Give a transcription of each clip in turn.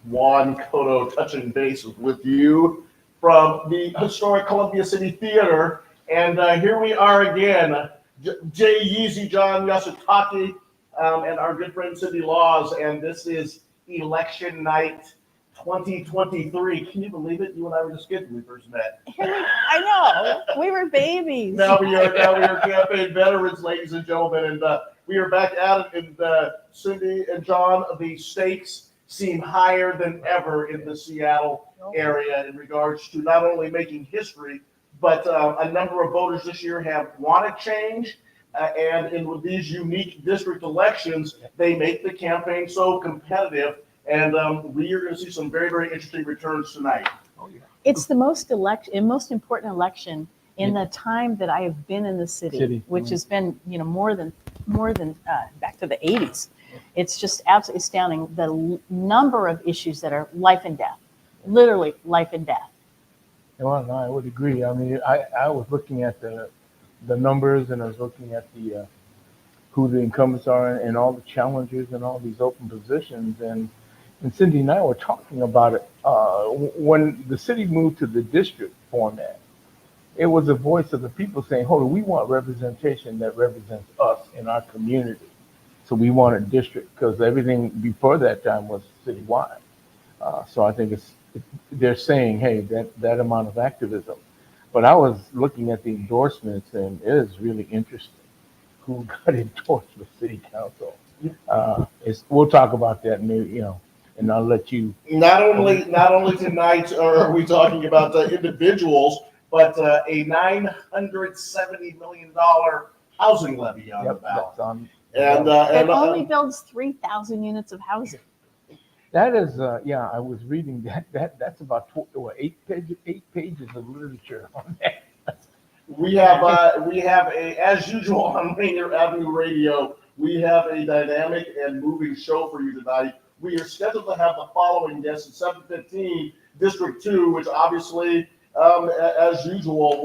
Juan Cotto touching base with you from the historic Columbia City Theater. And here we are again, J. Yeezy John Yasutake and our good friend Cindi Laws. And this is election night 2023. Can you believe it? You and I were just kids when we first met. I know. We were babies. Now we are campaign veterans, ladies and gentlemen, and we are back at it. And Cindi and John, the stakes seem higher than ever in the Seattle area in regards to not only making history, but a number of voters this year have wanted change. And with these unique district elections, they make the campaign so competitive. And we are going to see some very, very interesting returns tonight. Oh, yeah. It's the most important election in the time that I have been in the city. Which has been, more than back to the 80s. It's just absolutely astounding the number of issues that are life and death, literally life and death. Well, no, I would agree. I mean, I was looking at the numbers, and I was looking at the who the incumbents are and all the challengers and all these open positions. And Cindi and I were talking about it when the city moved to the district format. It was a voice of the people saying, "Hold on, we want representation that represents us in our community." So we want a district, because everything before that time was citywide. So I think they're saying, hey, that amount of activism. But I was looking at the endorsements, and it is really interesting who got endorsed for city council. We'll talk about that, maybe, and I'll let you. Not only tonight are we talking about individuals, but a $970 million housing levy on the ballot. And it only builds 3,000 units of housing. That is, I was reading that's about 8 pages of literature on that. We have as usual on Rainier Avenue Radio, we have a dynamic and moving show for you tonight. We are scheduled to have the following guests at 7:15, District 2, which obviously, as usual,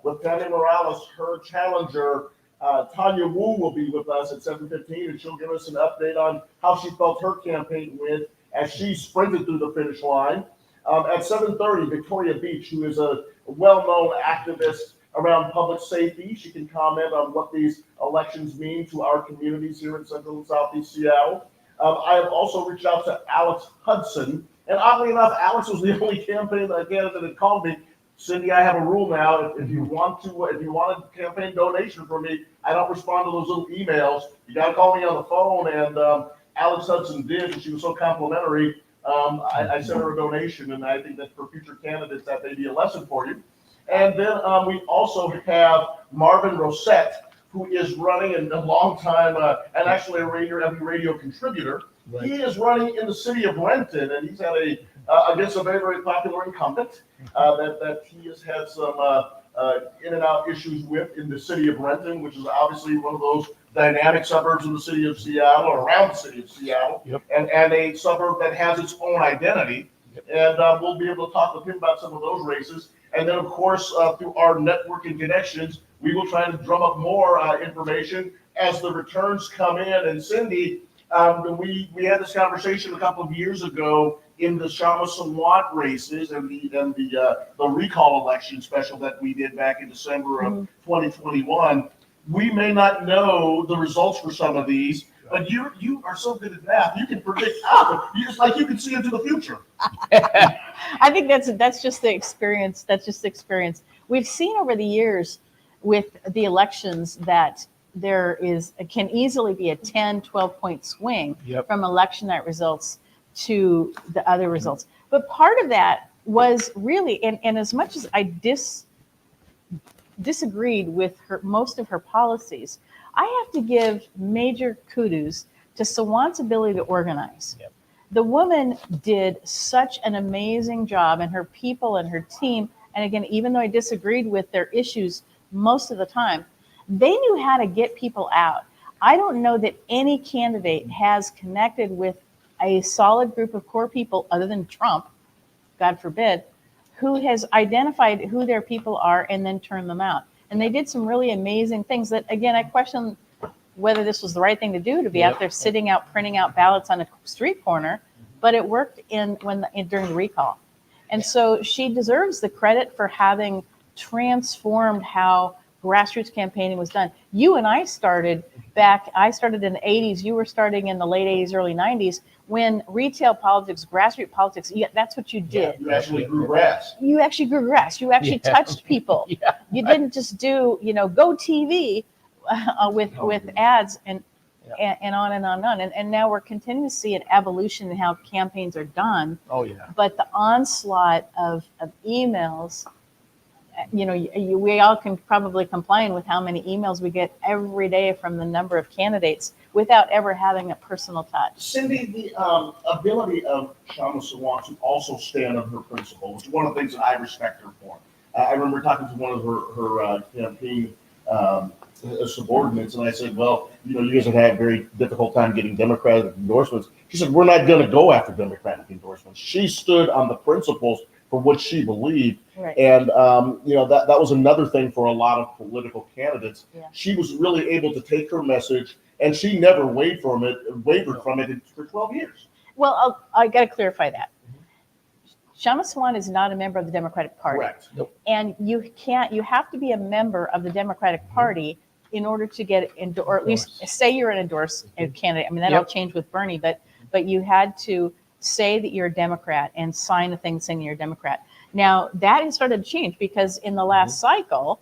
with Tanya Morales, her challenger. Tanya Woo will be with us at 7:15, and she'll give us an update on how she felt her campaign went as she sprinted through the finish line. At 7:30, Victoria Beach, who is a well-known activist around public safety, she can comment on what these elections mean to our communities here in Central and Southeast Seattle. I have also reached out to Alex Hudson, and oddly enough, Alex was the only campaign candidate that called me. Cindi, I have a rule now. If you want a campaign donation from me, I don't respond to those little emails. You got to call me on the phone. And Alex Hudson did, and she was so complimentary. I sent her a donation, and I think that for future candidates, that may be a lesson for you. And then we also have Marvin Rosette, who is running in a long time, and actually a Rainier Avenue Radio contributor. Right. He is running in the city of Renton, and he's had against a very, very popular incumbent that he has had some in and out issues with in the city of Renton, which is obviously one of those dynamic suburbs in the city of Seattle, or around the city of Seattle, and a suburb that has its own identity. And we'll be able to talk with him about some of those races. And then, of course, through our network and connections, we will try to drum up more information as the returns come in. And Cindi, we had this conversation a couple of years ago in the Shama Sawant races and the recall election special that we did back in December of 2021. We may not know the results for some of these, but you are so good at math. You can predict you can see into the future. I think that's just the experience. That's just the experience. We've seen over the years with the elections that there can easily be a 10, 12-point swing from election night results to the other results. But part of that was really, and as much as I disagreed with most of her policies, I have to give major kudos to Sawant's ability to organize. Yep. The woman did such an amazing job, and her people and her team, and again, even though I disagreed with their issues most of the time, they knew how to get people out. I don't know that any candidate has connected with a solid group of core people other than Trump, God forbid, who has identified who their people are and then turned them out. And they did some really amazing things that, again, I question whether this was the right thing to do, to be out there sitting out, printing out ballots on a street corner. but it worked during the recall. And so she deserves the credit for having transformed how grassroots campaigning was done. You and I started I started in the 80s, you were starting in the late 80s, early 90s, when retail politics, grassroots politics, that's what you did. You actually grew grass. You actually grew grass. You actually touched people. You didn't just do, Go TV with ads and on and on and on. And now we're continuing to see an evolution in how campaigns are done. Oh, yeah. But the onslaught of emails, we all can probably complain with how many emails we get every day from the number of candidates without ever having a personal touch. Cindy, the ability of Kshama Sawant to also stand on her principles is one of the things that I respect her for. I remember talking to one of her campaign subordinates, and I said, well, you guys have had a very difficult time getting Democratic endorsements. She said, we're not going to go after Democratic endorsements. She stood on the principles for what she believed. Right. And, that was another thing for a lot of political candidates. Yeah. She was really able to take her message, and she never wavered from it for 12 years. Well, I got to clarify that. Kshama Sawant is not a member of the Democratic Party. Correct. Nope. And you have to be a member of the Democratic Party in order to get or at least say you're an endorsed candidate. I mean, that all changed with Bernie, but you had to say that you're a Democrat and sign a thing saying you're a Democrat. Now, that has started to change because in the last cycle,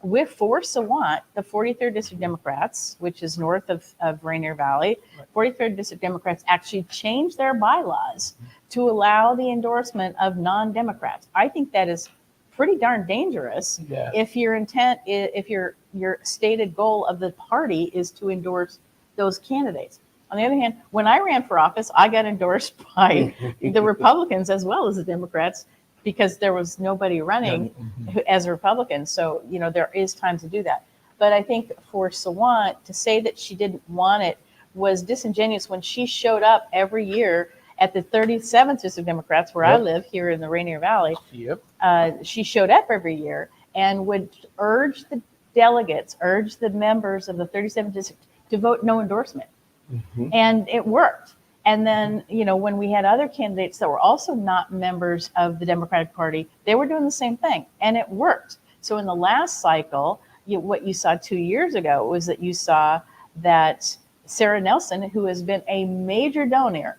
for Sawant, the 43rd District Democrats, which is north of Rainier Valley, 43rd District Democrats actually changed their bylaws to allow the endorsement of non-Democrats. I think that is pretty darn dangerous if your intent, if your stated goal of the party is to endorse those candidates. On the other hand, when I ran for office, I got endorsed by the Republicans as well as the Democrats because there was nobody running as a Republican. So, there is time to do that. But I think for Sawant to say that she didn't want it was disingenuous when she showed up every year at the 37th District Democrats, where I live here in the Rainier Valley. She showed up every year and would urge the delegates, urge the members of the 37th District to vote no endorsement. And it worked. And then, when we had other candidates that were also not members of the Democratic Party, they were doing the same thing, and it worked. So in the last cycle, what you saw 2 years ago was that you saw that Sarah Nelson, who has been a major donor,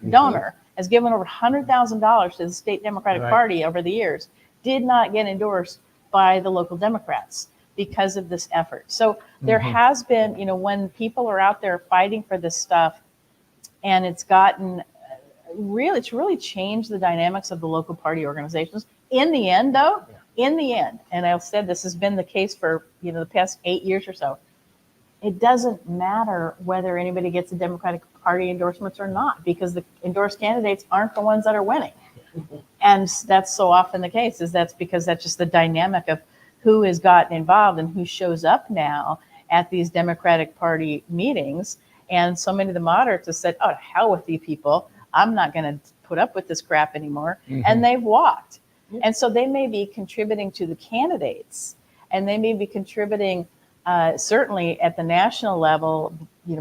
has given over $100,000 to the state Democratic Party over the years, did not get endorsed by the local Democrats because of this effort. So there has been, when people are out there fighting for this stuff, and it's gotten it's really changed the dynamics of the local party organizations. In the end, though, and I've said this has been the case for, the past 8 years or so, it doesn't matter whether anybody gets a Democratic Party endorsements or not, because the endorsed candidates aren't the ones that are winning. And that's so often the case, because that's just the dynamic of who has gotten involved and who shows up now at these Democratic Party meetings. And so many of the moderates have said, oh, to hell with you people. I'm not going to put up with this crap anymore. And they've walked. And so they may be contributing to the candidates, and they may be contributing certainly at the national level,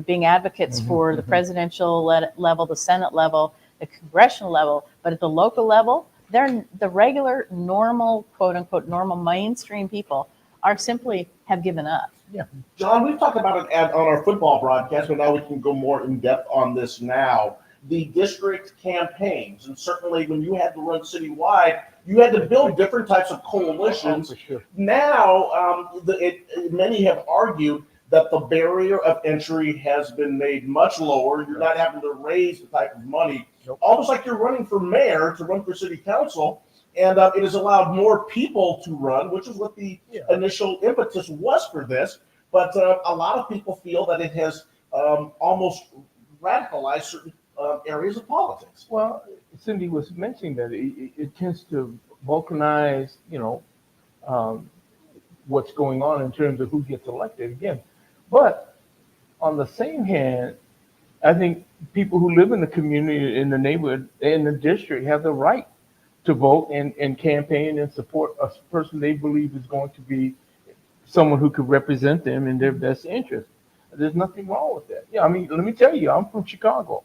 being advocates for the presidential level, the Senate level, the congressional level. But at the local level, they're the regular, normal, quote unquote, normal mainstream people have given up. Yeah. John, we've talked about it on our football broadcast, but now we can go more in depth on this now. The district campaigns, and certainly when you had to run citywide, you had to build different types of coalitions. For sure. Now, many have argued that the barrier of entry has been made much lower. You're not having to raise the type of money, almost like you're running for mayor to run for city council. And it has allowed more people to run, which is what the initial impetus was for this. But a lot of people feel that it has almost radicalized certain areas of politics. Well, Cindy was mentioning that it tends to balkanize, what's going on in terms of who gets elected again. But on the same hand, I think people who live in the community, in the neighborhood, in the district have the right to vote and campaign and support a person they believe is going to be someone who could represent them in their best interest. There's nothing wrong with that. Yeah, I mean, let me tell you, I'm from Chicago.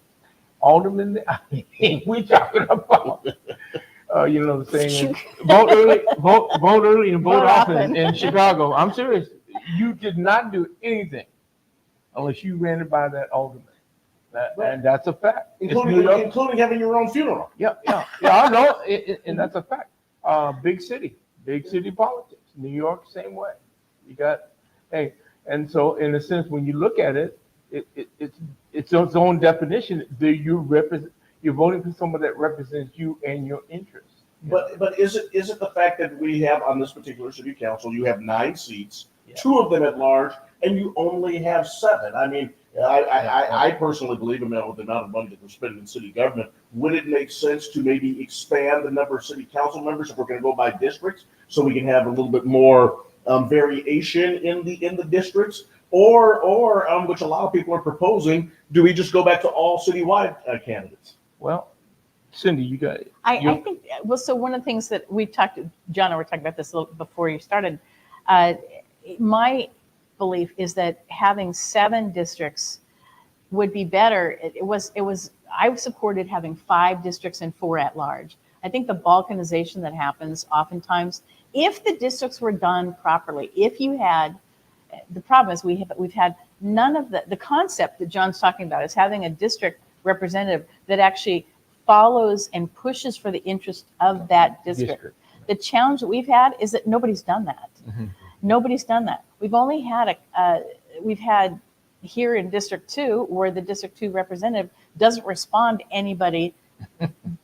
aldermen. I mean, we talking about, you know, the saying, vote early and vote often in Chicago. I'm serious. You did not do anything unless you ran it by that alderman. And that's a fact. Including having your own funeral. Yeah, I know, and that's a fact. Big city politics. New York, same way. You got, and so in a sense, when you look at it, it's its own definition. You're voting for someone that represents you and your interests. But is it the fact that we have on this particular city council, you have 9 seats, 2 of them at large, and you only have 7? I mean, I personally believe, with the amount of money that we're spending in city government, would it make sense to maybe expand the number of city council members if we're going to go by districts, so we can have a little bit more variation in the districts, or which a lot of people are proposing, do we just go back to all citywide candidates? Well, Cindy, you got it. I think, well, so one of the things that we've talked, John and I were talking about this a little before you started. My belief is that having 7 districts would be better. I supported having 5 districts and 4 at large. I think the balkanization that happens oftentimes, if the districts were done properly, the problem is we've had none of the concept that John's talking about is having a district representative that actually follows and pushes for the interest of that district. The challenge that we've had is that nobody's done that. Mm-hmm. Nobody's done that. We've only had we've had here in District 2 where the District 2 representative doesn't respond to anybody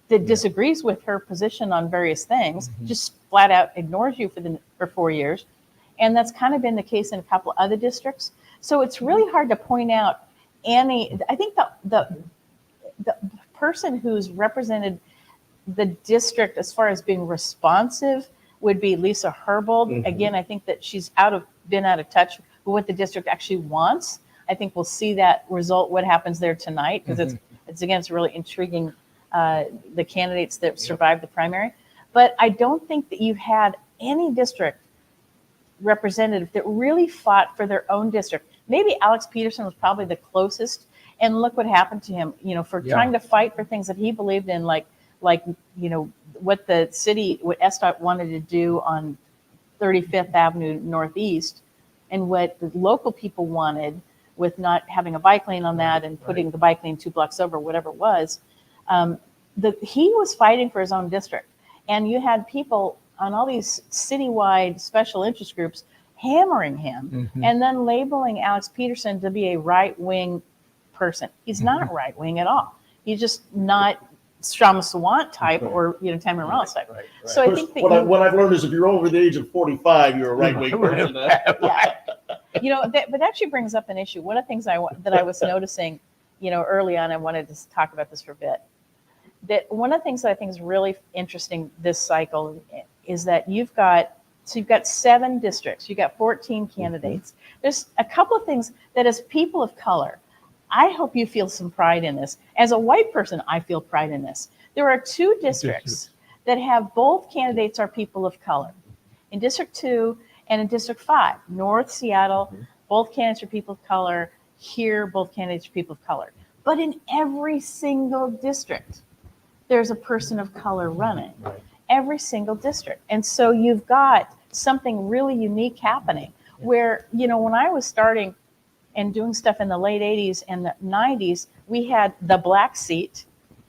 that disagrees with her position on various things, just flat out ignores you for 4 years. And that's kind of been the case in a couple of other districts. So it's really hard to point out I think the person who's represented the district as far as being responsive would be Lisa Herbold. Mm-hmm. Again, I think that she's been out of touch with what the district actually wants. I think we'll see that result, what happens there tonight, because it's really intriguing, the candidates that survived the primary. But I don't think that you've had any district representative that really fought for their own district. Maybe Alex Peterson was probably the closest, and look what happened to him, for trying to fight for things that he believed in, like what SDOT wanted to do on 35th Avenue Northeast, and what the local people wanted with not having a bike lane on that and putting the bike lane 2 blocks over, whatever it was. He was fighting for his own district. And you had people on all these citywide special interest groups hammering him and then labeling Alex Peterson to be a right-wing person. He's not right-wing at all. He's just not Strama Sawant type or Tamara Morales type. Right. So I think that what I've learned is if you're over the age of 45, you're a right-wing person. But that actually brings up an issue. One of the things that I was noticing, early on, I wanted to talk about this for a bit. That one of the things that I think is really interesting this cycle is that you've got 7 districts, you've got 14 candidates. There's a couple of things that as people of color, I hope you feel some pride in this. As a white person, I feel pride in this. There are 2 districts that have both candidates are people of color. In District 2 and in District 5, North Seattle, both candidates are people of color. Here, both candidates are people of color. But in every single district, there's a person of color running. Every single district. And so you've got something really unique happening where, when I was starting and doing stuff in the late 80s and the 90s, we had the black seat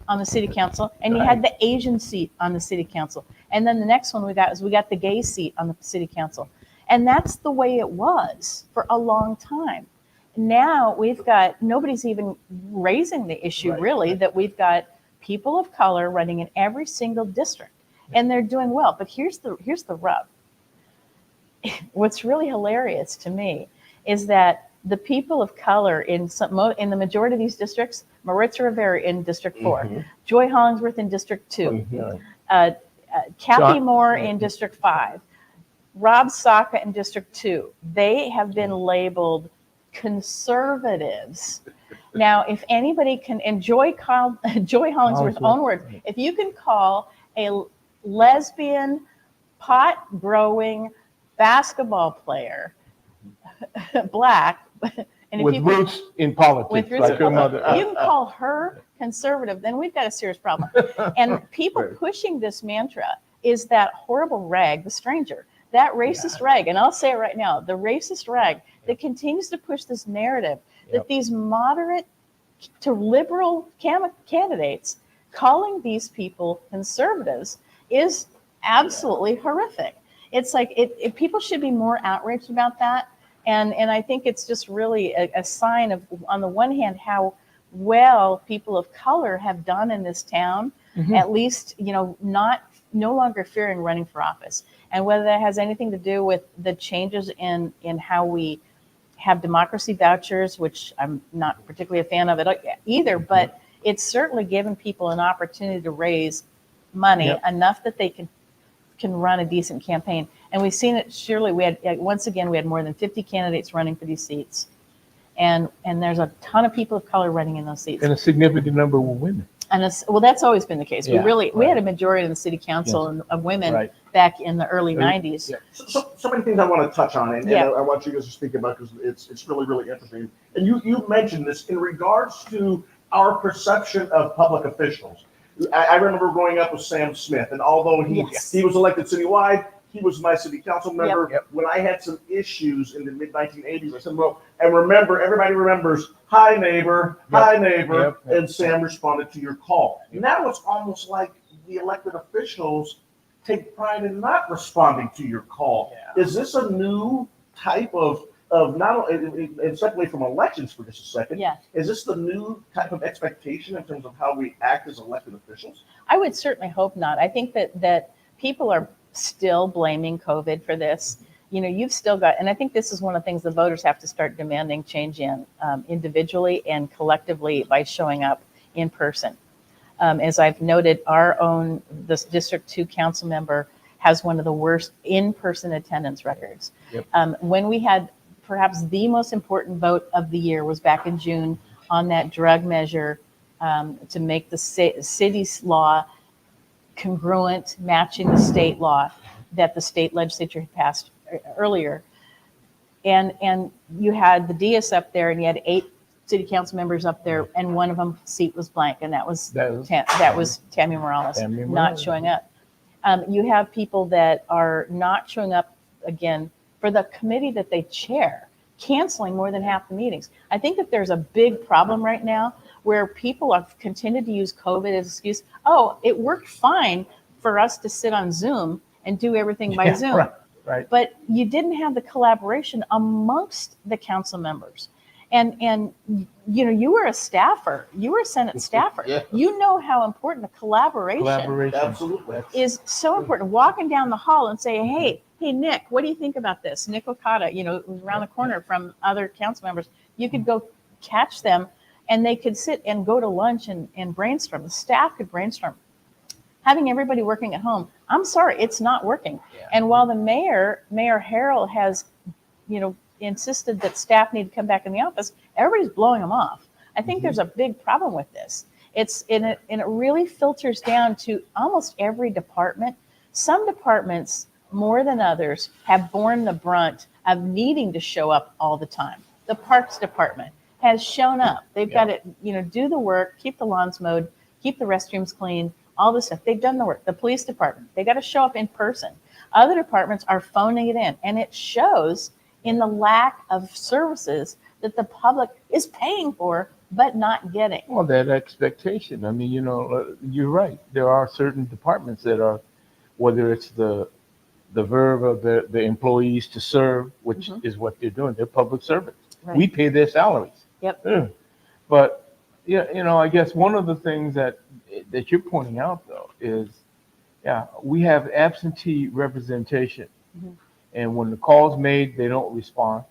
on the city council, and you had the Asian seat on the city council. And then the next one we got the gay seat on the city council. And that's the way it was for a long time. Now we've got, nobody's even raising the issue that we've got people of color running in every single district, and they're doing well. But here's the rub. What's really hilarious to me is that the people of color in the majority of these districts, Maritza Rivera in District 4, Joy Hollingsworth in District 2, Kathy Moore in District 5, Rob Saka in District 2, they have been labeled conservatives. Now, if anybody can, and Joy Hollingsworth's own words, if you can call a lesbian, pot-growing basketball player black, and with roots in politics, like her mother. You can call her conservative, then we've got a serious problem. And people Right. pushing this mantra is that horrible rag, the stranger, that racist rag. And I'll say it right now, the racist rag that continues to push this narrative that these moderate to liberal candidates calling these people conservatives is absolutely horrific. It's like people should be more outraged about that. And I think it's just really a sign of, on the one hand, how well people of color have done in this town, at least, no longer fearing running for office. And whether that has anything to do with the changes in how we have democracy vouchers, which I'm not particularly a fan of it either, but it's certainly given people an opportunity to raise money enough that they can run a decent campaign. And we've seen it. Surely we had more than 50 candidates running for these seats, and there's a ton of people of color running in those seats, And a significant number were women. and well, that's always been the case. Yeah, We had a majority in the city council of women back in the early 90s. Yeah. So many things I want to touch on, and I want you guys to speak about, because it's really, really interesting. And you mentioned this in regards to our perception of public officials. I remember growing up with Sam Smith, and although he was elected citywide, he was my city council member. When I had some issues in the mid-1980s, I said, well, and remember, everybody remembers, hi neighbor, and Sam responded to your call. Now it's almost like the elected officials take pride in not responding to your call. Is this a new type of not only, and step away from elections for just a second, is this the new type of expectation in terms of how we act as elected officials? I would certainly hope not. I think that people are still blaming COVID for this. You've still got, and I think this is one of the things the voters have to start demanding change in, individually and collectively, by showing up in person. As I've noted, this District 2 council member has one of the worst in-person attendance records. When we had perhaps the most important vote of the year was back in June on that drug measure to make the city's law congruent, matching the state law that the state legislature had passed earlier. And you had the DS up there, and you had 8 city council members up there, and one of them seat was blank, and that was Tammy Morales not showing up. You have people that are not showing up again for the committee that they chair, canceling more than half the meetings. I think that there's a big problem right now where people have continued to use COVID as an excuse. Oh, it worked fine for us to sit on Zoom and do everything by Zoom. Right. But you didn't have the collaboration amongst the council members. And you were a staffer. You were a Senate staffer. You know how important the collaboration Absolutely is. So important. Walking down the hall and saying, hey, Nick, what do you think about this? Nick Okada, was around the corner from other council members. You could go catch them, and they could sit and go to lunch and brainstorm. The staff could brainstorm. Having everybody working at home, I'm sorry, it's not working. And while the Mayor Harrell has, insisted that staff need to come back in the office, everybody's blowing them off. I think there's a big problem with this. And it really filters down to almost every department. Some departments, more than others, have borne the brunt of needing to show up all the time. The Parks Department has shown up. They've got to, do the work, keep the lawns mowed, keep the restrooms clean, all this stuff. They've done the work. The Police Department, they got to show up in person. Other departments are phoning it in, and it shows in the lack of services that the public is paying for but not getting. Well, that expectation. I mean, you're right. There are certain departments that are, whether it's the verb of the employees to serve, which is what they're doing. They're public servants. Right. We pay their salaries. But I guess one of the things that you're pointing out, though, is we have absentee representation. And when the call's made, they don't respond.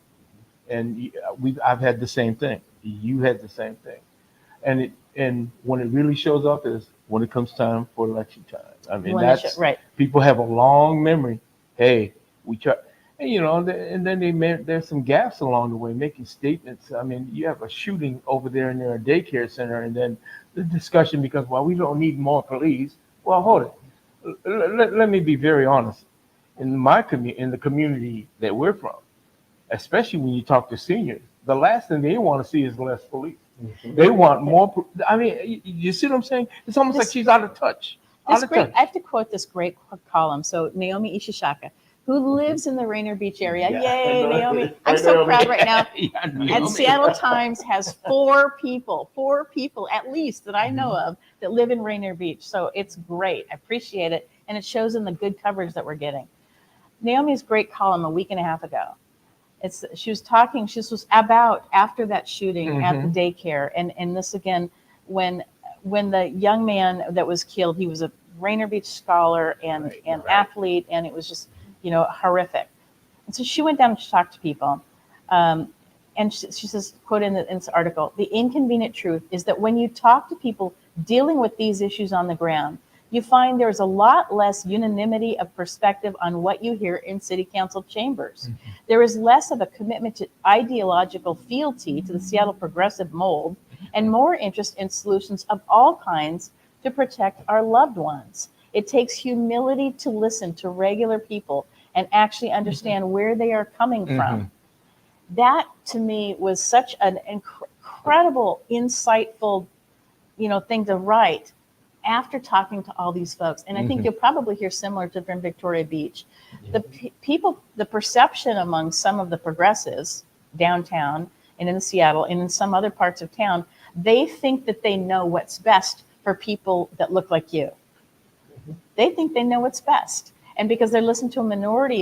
And I've had the same thing. You had the same thing. And when it really shows up is when it comes time for election time. I mean, people have a long memory. Hey, we try, and then there's some gaps along the way, making statements. I mean, you have a shooting over there in their daycare center, and then the discussion becomes, well, we don't need more police. Well, hold it. Let me be very honest. In the community that we're from, especially when you talk to seniors, the last thing they want to see is less police. They want more. I mean, you see what I'm saying? It's almost like she's out of touch. I have to quote this great column. So Naomi Ishishaka, who lives in the Rainier Beach area. Yeah. Yay, Naomi. I'm Right, so Naomi. proud right now. Yeah, And Naomi. Seattle Times has four people at least that I know of that live in Rainier Beach. So it's great. I appreciate it. And it shows in the good coverage that we're getting. Naomi's great column a week and a half ago. She was about after that shooting at the daycare. And this again, when the young man that was killed, he was a Rainier Beach scholar and athlete, and it was just, horrific. And so she went down to talk to people. And she says, quote in this article, "The inconvenient truth is that when you talk to people dealing with these issues on the ground, you find there's a lot less unanimity of perspective on what you hear in city council chambers. There is less of a commitment to ideological fealty to the Seattle progressive mold and more interest in solutions of all kinds to protect our loved ones. It takes humility to listen to regular people and actually understand where they are coming from." That to me was such an incredible, insightful, thing to write after talking to all these folks. And I think you'll probably hear similar to from Victoria Beach. The people, the perception among some of the progressives downtown and in Seattle and in some other parts of town, they think that they know what's best for people that look like you. They think they know what's best. And because they're listening to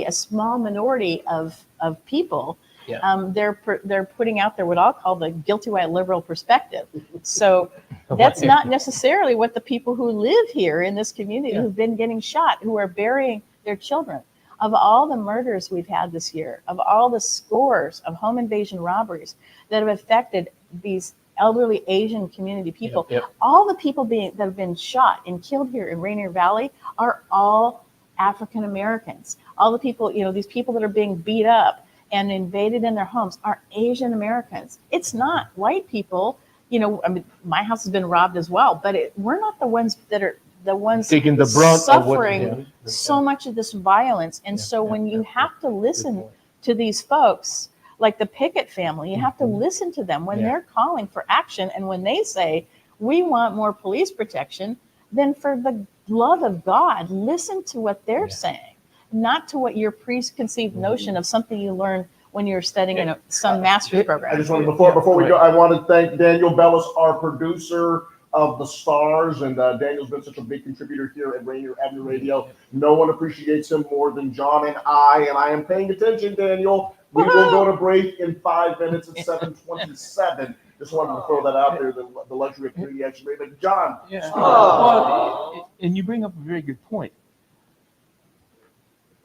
a small minority of people, they're putting out there what I'll call the guilty white liberal perspective. So that's not necessarily what the people who live here in this community who've been getting shot, who are burying their children. Of all the murders we've had this year, of all the scores of home invasion robberies that have affected these elderly Asian community people, all the people that have been shot and killed here in Rainier Valley are all African Americans. All the people, these people that are being beat up and invaded in their homes are Asian Americans. It's not white people. My house has been robbed as well, but we're not the ones that are the ones taking the brunt suffering so much of this violence. And so when you have to listen to these folks, like the Pickett family, you have to listen to them when they're calling for action. And when they say, we want more police protection, then for the love of God, listen to what they're saying, not to what your preconceived notion of something you learned when you're studying in some master's program. I just want to, before we go, I want to thank Daniel Bellis, our producer of the Stars, and Daniel's been such a big contributor here at Rainier Avenue Radio. No one appreciates him more than John and I am paying attention, Daniel. We will go to break in 5 minutes at 7:27. Just wanted to throw that out there, the luxury of community action. But John. Well, and you bring up a very good point.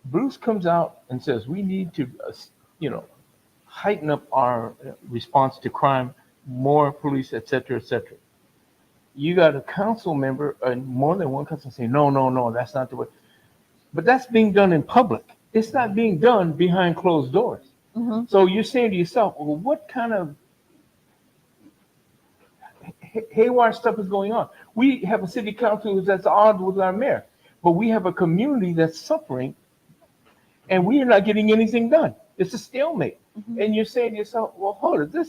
Bruce comes out and says, we need to, heighten up our response to crime, more police, et cetera, et cetera. You got a council member and more than one council saying, no, that's not the way. But that's being done in public. It's not being done behind closed doors. So you're saying to yourself, well, what kind of haywire stuff is going on? We have a city council that's at odds with our mayor, but we have a community that's suffering and we are not getting anything done. It's a stalemate. And you're saying to yourself, well, hold it,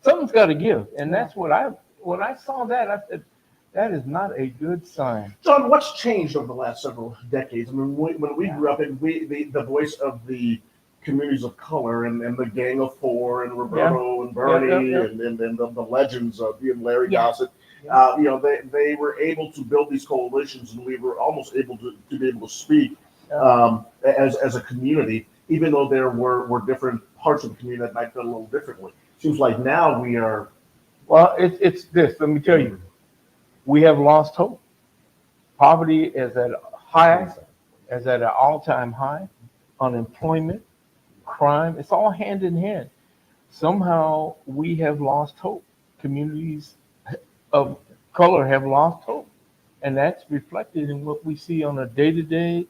something's got to give. And that's when I saw that, I said, that is not a good sign. John, what's changed over the last several decades? I mean, when we grew up, and the voice of the communities of color and the Gang of Four and Roberto and Bernie and the legends of Larry Gossett, they were able to build these coalitions, and we were almost able to be able to speak as a community, even though there were different parts of the community that might feel a little differently. Seems like now we are. Well, it's this. Let me tell you, we have lost hope. Poverty is at an all-time high. Unemployment, crime, it's all hand in hand. Somehow we have lost hope. Communities of color have lost hope. And that's reflected in what we see on a day-to-day.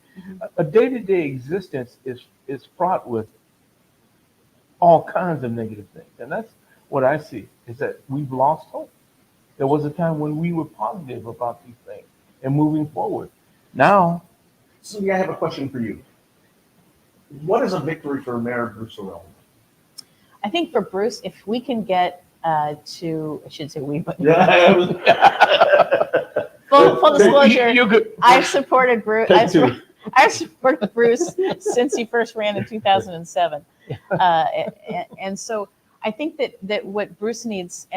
A day-to-day existence is fraught with all kinds of negative things. And that's what I see, is that we've lost hope. There was a time when we were positive about these things and moving forward. Now. Cindi, I have a question for you. What is a victory for Mayor Bruce Sorrell? I think for Bruce, if we can get I should say we, but Yeah. full disclosure, You could. I've supported Bruce. Take two. I've supported Bruce since he first ran in 2007, and so I think that what Bruce needs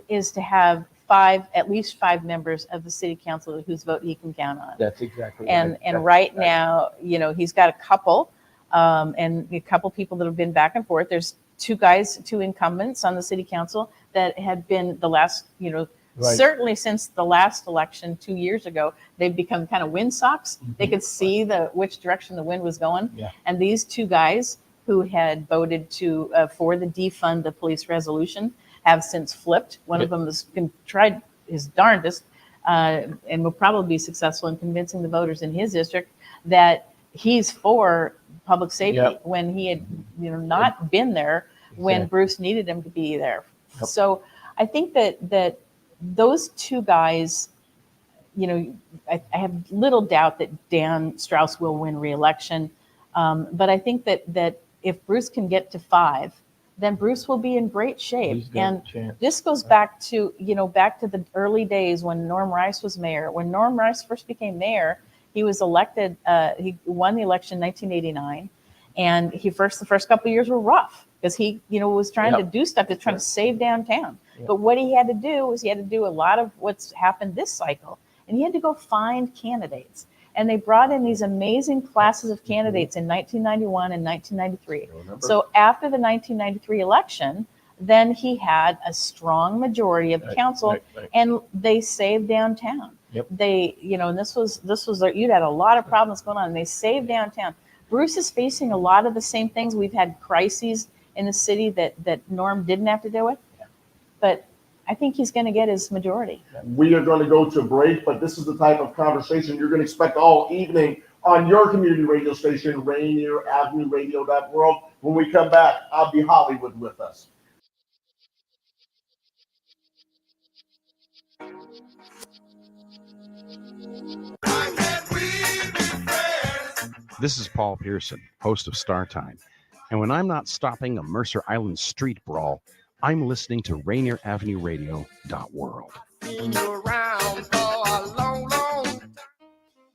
is to have at least five members of the city council whose vote he can count on. That's exactly And right. right now, he's got a couple, and a couple people that have been back and forth. There's two incumbents on the city council that had been the last, Right. certainly since the last election 2 years ago, they've become kind of windsocks. Mm-hmm. They could see which direction the wind was going. Yeah. And these two guys who had voted for the defund the police resolution have since flipped. One of them has tried his darndest and will probably be successful in convincing the voters in his district that he's for public safety when he had not been there when Bruce needed him to be there. Yep. So I think that those two guys, I have little doubt that Dan Strauss will win re-election. But I think that if Bruce can get to 5, then Bruce will be in great shape. He's got And a chance. this goes back to the early days when Norm Rice was mayor. When Norm Rice first became mayor, he was elected, he won the election in 1989. And the first couple of years were rough because he, was trying to do stuff to try to save downtown. Yep. But what he had to do was he had to do a lot of what's happened this cycle. And he had to go find candidates. And they brought in these amazing classes of candidates in 1991 and 1993. So after the 1993 election, then he had a strong majority of the council, right. and they saved downtown. Yep. They, and this was you'd had a lot of problems going on, and they saved downtown. Bruce is facing a lot of the same things. We've had crises in the city that Norm didn't have to deal with, but I think he's going to get his majority. We are going to go to break, but this is the type of conversation you're going to expect all evening on your community radio station, Rainier Avenue Radio World. When we come back, I'll be Hollywood with us. This is Paul Pearson, host of Star Time. And when I'm not stopping a Mercer Island street brawl, I'm listening to Rainier Avenue Radio World.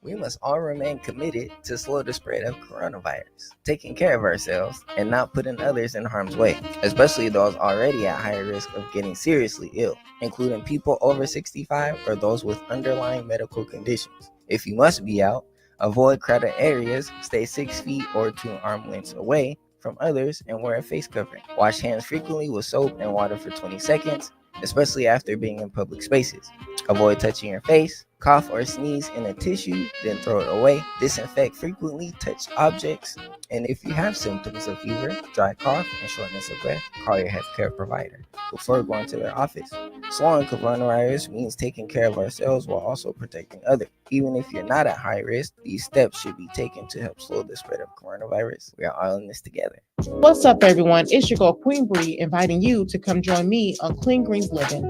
We must all remain committed to slow the spread of coronavirus, taking care of ourselves and not putting others in harm's way, especially those already at higher risk of getting seriously ill, including people over 65 or those with underlying medical conditions. If you must be out, avoid crowded areas, stay 6 feet or 2 arm lengths away from others, and wear a face covering. Wash hands frequently with soap and water for 20 seconds, especially after being in public spaces. Avoid touching your face, cough or sneeze in a tissue, then throw it away. Disinfect frequently touched objects. And if you have symptoms of fever, dry cough, and shortness of breath, call your healthcare provider before going to their office. Slowing coronavirus means taking care of ourselves while also protecting others. Even if you're not at high risk, these steps should be taken to help slow the spread of coronavirus. We are all in this together. What's up, everyone? It's your girl, Queen Bree, inviting you to come join me on Clean Greens Living.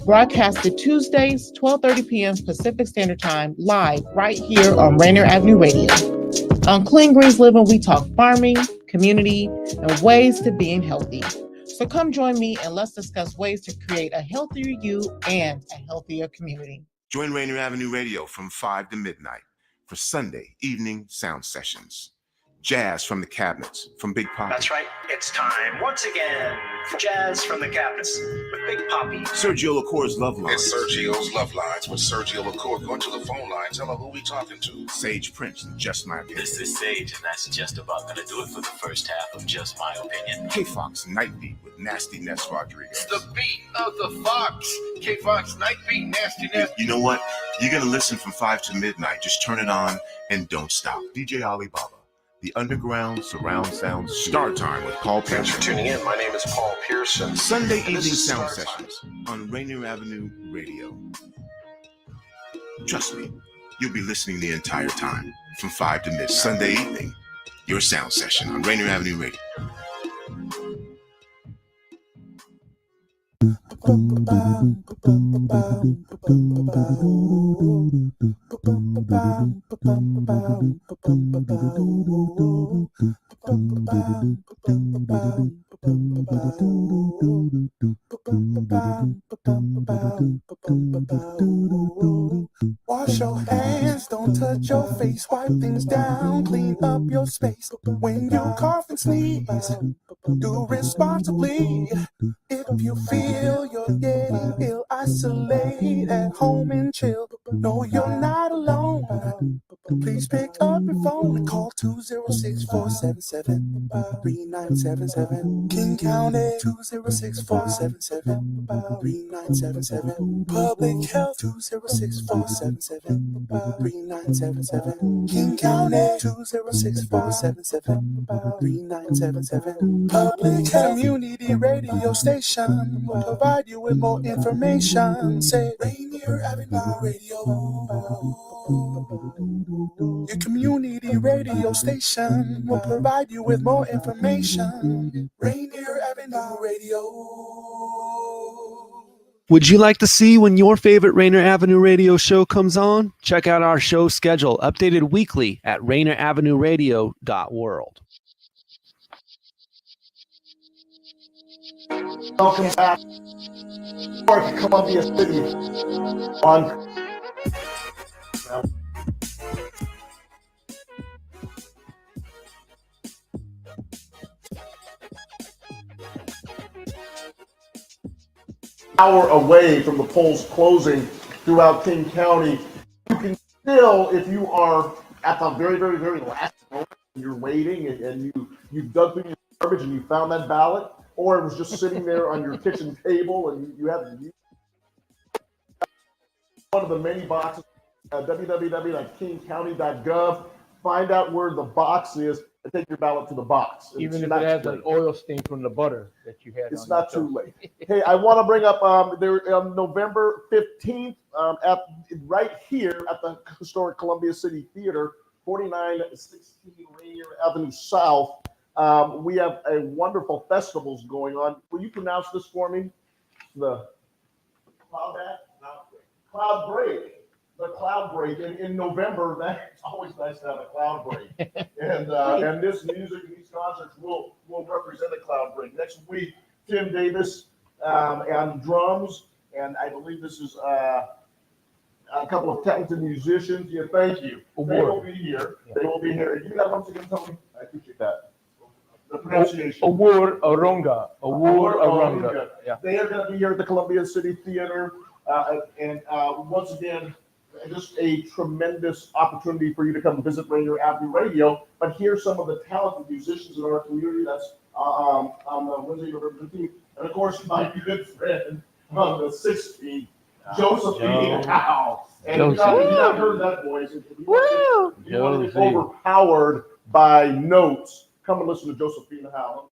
Broadcasted Tuesdays, 12:30 p.m. Pacific Standard Time, live right here on Rainier Avenue Radio. On Clean Greens Living, we talk farming, community, and ways to being healthy. So come join me and let's discuss ways to create a healthier you and a healthier community. Join Rainier Avenue Radio from 5 to midnight for Sunday evening sound sessions. Jazz from the Cabinets from Big Poppy. That's right. It's time once again for Jazz from the Cabinets with Big Poppy. Sergio LaCour's Love Lines. It's Sergio's Love Lines with Sergio LaCour. Go to the phone line. Tell her who we talking to. Sage Prince and Just My Opinion. This is Sage, and that's just about going to do it for the first half of Just My Opinion. K-Fox Night Beat with Nasty Ness Rodriguez. It's the beat of the Fox. K-Fox Night Beat, Nasty Ness. You know what? You're going to listen from 5 to midnight. Just turn it on and don't stop. DJ Alibaba. The Underground Surround Sound Star Time with Paul Thanks Pearson. for tuning in. My name is Paul Pearson. Sunday And evening this is sound Star Time. sessions on Rainier Avenue Radio. Trust me, you'll be listening the entire time from 5 to midnight. Sunday evening, your sound session on Rainier Avenue Radio. Wash your hands, don't touch your face, wipe things down, clean up your space. When you cough and sneeze, do responsibly. If you feel you're getting ill, isolate at home and chill. No, you're not alone. Please pick up your phone and call 206-477-3977. King County 206-477-3977. Public Health 206-477-3977. King County 206-477-3977. Public Health Community Radio Station will provide you with more information. Say Rainier Avenue Radio. Your community radio station will provide you with more information. Rainier Avenue Radio. Would you like to see when your favorite Rainier Avenue Radio show comes on? Check out our show schedule, updated weekly at rainieravenuradio.world. Welcome back to Columbia City on hour away from the polls closing throughout King County. You can still, if you are at the very, very, very last moment, you're waiting and you dug through your garbage and you found that ballot, or it was just sitting there on your kitchen table and you had one of the many boxes, www.kingcounty.gov. Find out where the box is and take your ballot to the box. Even if it has an oil stain from the butter that you had. It's not too late. Hey, I want to bring up November 15th right here at the historic Columbia City Theater, 4916 Rainier Avenue South. We have a wonderful festivals going on. Will you pronounce this for me? The Cloud Break. The Cloud Break in November. That's always nice to have a cloud break. And this music and these concerts will represent a cloud break. Next week, Tim Davis on drums, and I believe this is a couple of talented musicians. Yeah, thank you. They will be here. They will be here. You got once again, Tony? I appreciate that. The pronunciation. Awur Aronga. Yeah. They are going to be here at the Columbia City Theater. Once again, just a tremendous opportunity for you to come visit Rainier Avenue Radio. But here's some of the talented musicians in our community. That's on Wednesday, November 15th. And of course, my good friend on the 16th, Josephine Howe. And if you not heard that voice, if you want to be overpowered by notes, come and listen to Josephine Howe.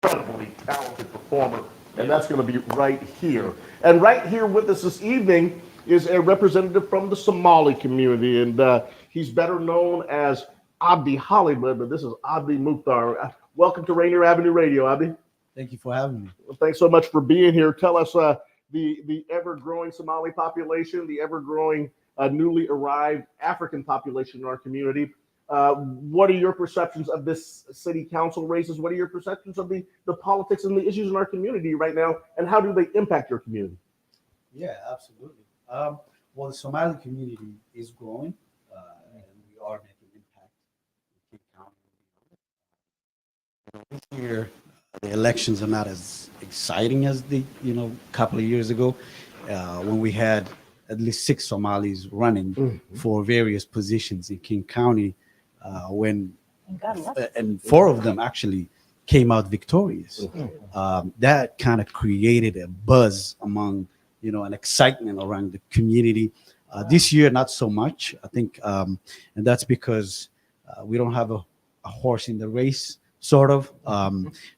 Incredibly talented performer. And that's going to be right here. And right here with us this evening is a representative from the Somali community. And he's better known as Abdi Hollywood, but this is Abdi Mukhtar. Welcome to Rainier Avenue Radio, Abdi. Thank you for having me. Well, thanks so much for being here. Tell us the ever-growing Somali population, the ever-growing newly arrived African population in our community. What are your perceptions of this city council races? What are your perceptions of the politics and the issues in our community right now? And how do they impact your community? Yeah, absolutely. Well, the Somali community is growing, and we are making impact in King County. This year, the elections are not as exciting as the couple of years ago, when we had at least 6 Somalis running for various positions in King County. And 4 of them actually came out victorious. That kind of created a buzz among, an excitement around the community. This year, not so much, I think, and that's because we don't have a horse in the race, sort of,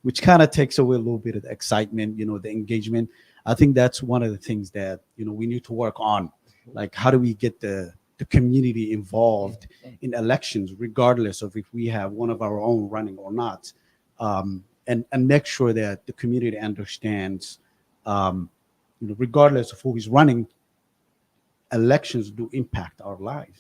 which kind of takes away a little bit of the excitement, the engagement. I think that's one of the things that, we need to work on. Like, how do we get the community involved in elections, regardless of if we have one of our own running or not, and make sure that the community understands, regardless of who is running, elections do impact our lives.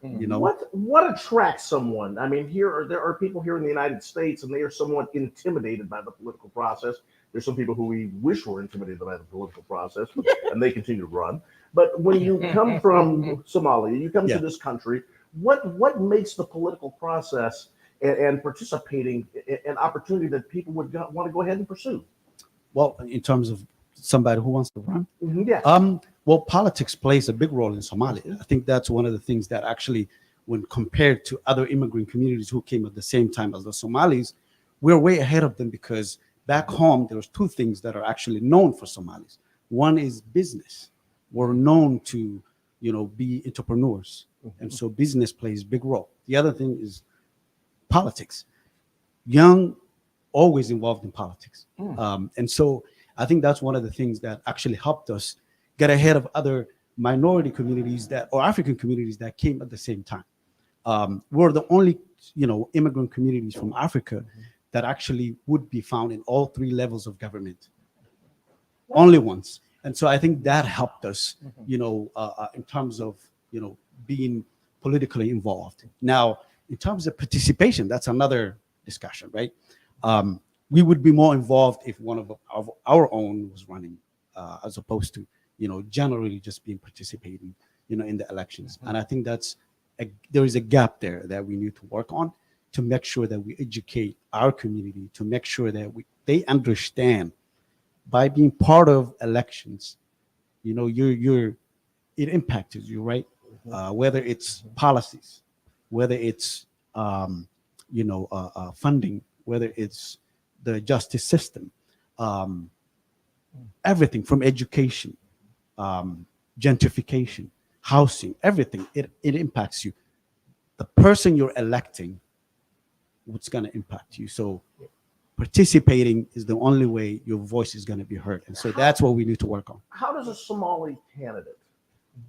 You know, what attracts someone? I mean, there are people here in the United States, and they are somewhat intimidated by the political process. There's some people who we wish were intimidated by the political process, and they continue to run. But when you come from Somalia, you come to this country. What makes the political process and participating an opportunity that people would want to go ahead and pursue? Well, in terms of somebody who wants to run, Yes. Well, politics plays a big role in Somalia. I think that's one of the things that actually, when compared to other immigrant communities who came at the same time as the Somalis, we're way ahead of them, because back home, there's two things that are actually known for Somalis. One is business. We're known to, be entrepreneurs. And so business plays a big role. The other thing is politics. Young, always involved in politics. And so I think that's one of the things that actually helped us get ahead of other minority communities or African communities that came at the same time. We're the only, immigrant communities from Africa that actually would be found in all three levels of government. Only ones. And so I think that helped us, in terms of, being politically involved. Now, in terms of participation, that's another discussion, right? We would be more involved if one of our own was running, as opposed to, generally just being participating, in the elections. And I think there is a gap there that we need to work on, to make sure that we educate our community, to make sure that they understand by being part of elections, it impacts you, right? Whether it's policies, whether it's funding, whether it's the justice system, everything from education, gentrification, housing, everything, it impacts you. The person you're electing, what's going to impact you. So participating is the only way your voice is going to be heard. And so that's what we need to work on. How does a Somali candidate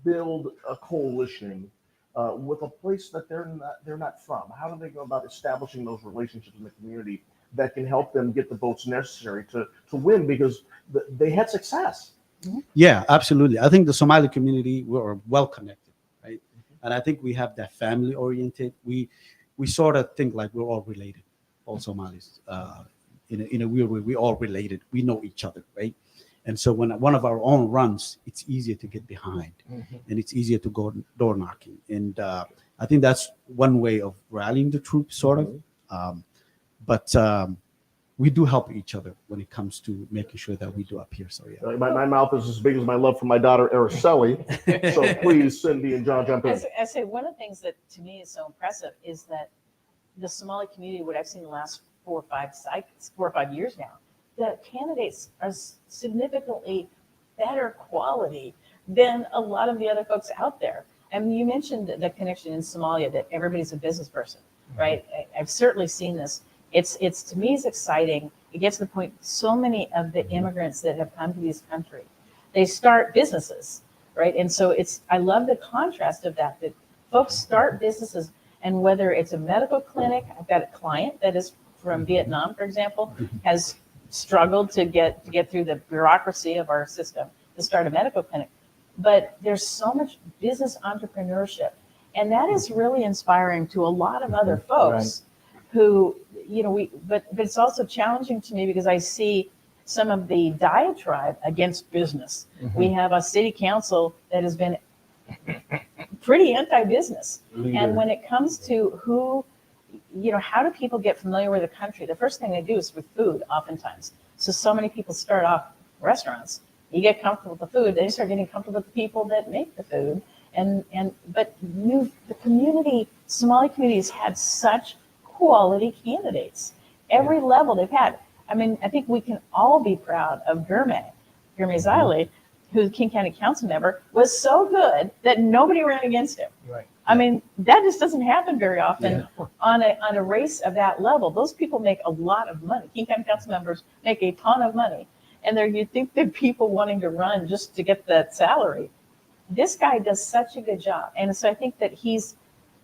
build a coalition with a place that they're not from? How do they go about establishing those relationships in the community that can help them get the votes necessary to win, because they had success? Yeah, absolutely. I think the Somali community, we're well connected, right? And I think we have that family oriented. We sort of think like we're all related, all Somalis. In a weird way, we're all related. We know each other, right? And so when one of our own runs, it's easier to get behind, and it's easier to go door knocking. And I think that's one way of rallying the troops, sort of. But we do help each other when it comes to making sure that we do appear. So yeah. My mouth is as big as my love for my daughter Araceli. So please, Cindi and John, jump in. I say one of the things that to me is so impressive is that the Somali community, what I've seen the last 4 or 5 years now, the candidates are significantly better quality than a lot of the other folks out there. I mean, you mentioned the connection in Somalia, that everybody's a business person, right? I've certainly seen this. It's to me, it's exciting. It gets to the point, so many of the immigrants that have come to this country, they start businesses, right? And so I love the contrast of that folks start businesses, and whether it's a medical clinic, I've got a client that is from Vietnam, for example, has struggled to get through the bureaucracy of our system to start a medical clinic. But there's so much business entrepreneurship, and that is really inspiring to a lot of other folks who, but it's also challenging to me because I see some of the diatribe against business. We have a city council that has been pretty anti-business. And when it comes to how do people get familiar with the country? The first thing they do is with food, oftentimes. So many people start off restaurants. You get comfortable with the food, then you start getting comfortable with the people that make the food. But the community, Somali communities had such quality candidates. Every level they've had. I mean, I think we can all be proud of Gurmeh Zile, who's King County Council member, was so good that nobody ran against him. Right. I mean, that just doesn't happen very often on a race of that level. Those people make a lot of money. King County Council members make a ton of money. And you'd think that people wanting to run just to get that salary. This guy does such a good job. And so I think that he's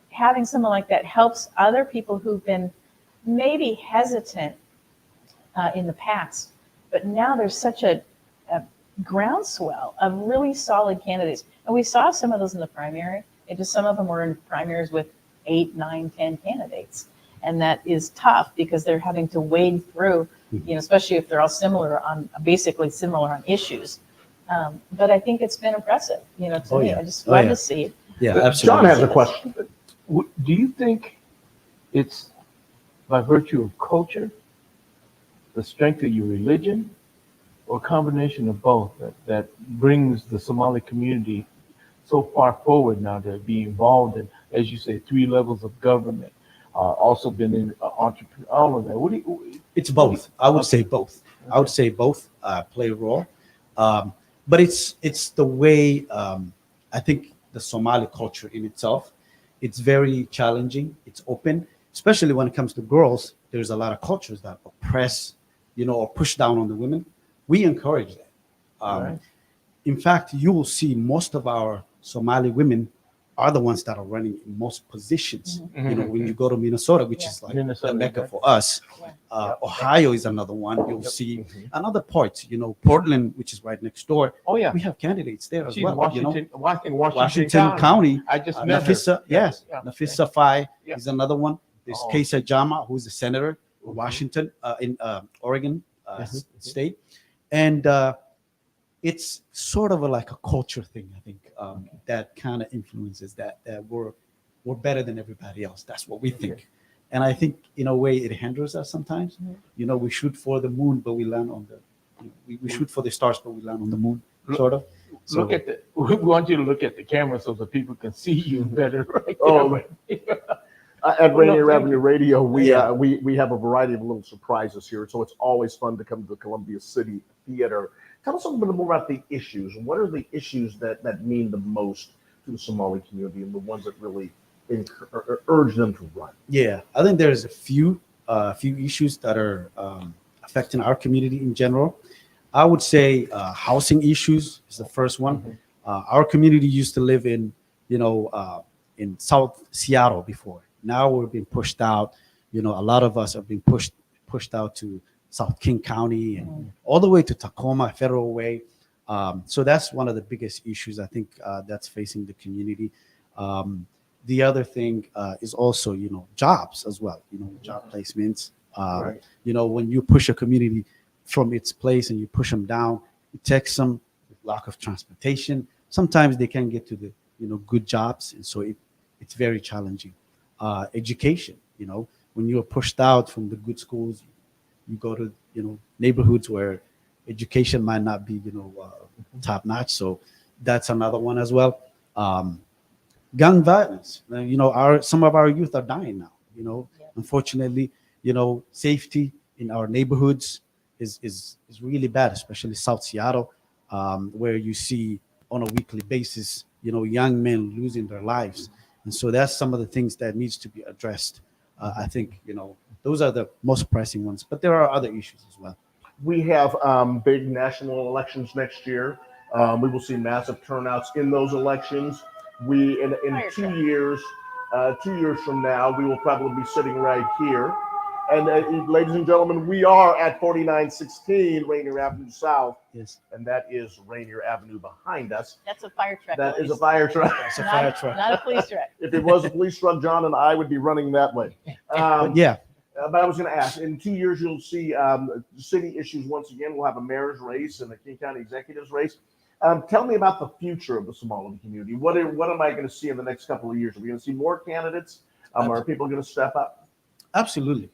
having someone like that helps other people who've been maybe hesitant in the past. But now there's such a groundswell of really solid candidates. And we saw some of those in the primary. It just, some of them were in primaries with 8, 9, 10 candidates. And that is tough because they're having to wade through, especially if they're all basically similar on issues. But I think it's been impressive, to me. I just love to see it. Yeah, absolutely. John has a question. Do you think it's by virtue of culture, the strength of your religion, or a combination of both that brings the Somali community so far forward now to be involved in, as you say, 3 levels of government, also been in entrepreneur, all of that? It's both. I would say both. I would say both play a role. But it's the way, I think the Somali culture in itself, it's very challenging. It's open, especially when it comes to girls. There's a lot of cultures that oppress, or push down on the women. We encourage that. Right. In fact, you will see most of our Somali women are the ones that are running in most positions. When you go to Minnesota, which is like the Mecca for us. Ohio is another one. You'll see another parts, Portland, which is right next door. Oh yeah, we have candidates there as She's well. Washington County. I just met Nafisa, her. yes, Yeah. Nafisa Fai is another one. There's Oh. Keisha Jama, who's a senator in Washington, in Oregon State, and it's sort of like a culture thing, I think, that kind of influences that we're better than everybody else. That's what we think. And I think in a way it hinders us sometimes. We shoot for the moon, but we land on we shoot for the stars, but we land on the moon, sort of. So, we want you to look at the camera so the people can see you better. Right At Rainier Avenue Radio, we have a variety of little surprises here, so it's always fun to come to the Columbia City Theater. Tell us a little bit more about the issues. What are the issues that mean the most to the Somali community and the ones that really urge them to run? Yeah, I think there's a few issues that are affecting our community in general. I would say housing issues is the first one. Our community used to live in South Seattle before. Now we're being pushed out. A lot of us are being pushed out to South King County and all the way to Tacoma, Federal Way. So that's one of the biggest issues I think that's facing the community. The other thing is also, jobs as well, job placements. When you push a community from its place and you push them down, it takes them with lack of transportation. Sometimes they can't get to the, good jobs. And so it's very challenging. Education, when you're pushed out from the good schools, you go to, neighborhoods where education might not be, top notch. So that's another one as well. Gun violence, some of our youth are dying now, unfortunately, safety in our neighborhoods is really bad, especially South Seattle, where you see on a weekly basis, young men losing their lives. And so that's some of the things that needs to be addressed. I think, those are the most pressing ones, but there are other issues as well. We have big national elections next year. We will see massive turnouts in those elections. In 2 years, 2 years from now, we will probably be sitting right here. And ladies and gentlemen, we are at 4916 Rainier Avenue South. Yes. And that is Rainier Avenue behind us. That's a fire truck. That is a fire truck. It's a fire truck. Not a police truck. If it was a police truck, John and I would be running that way. Yeah. But I was going to ask, in 2 years, you'll see city issues once again. We'll have a mayor's race and a King County executive's race. Tell me about the future of the Somali community. What am I going to see in the next couple of years? Are we going to see more candidates? Are people going to step up? Absolutely.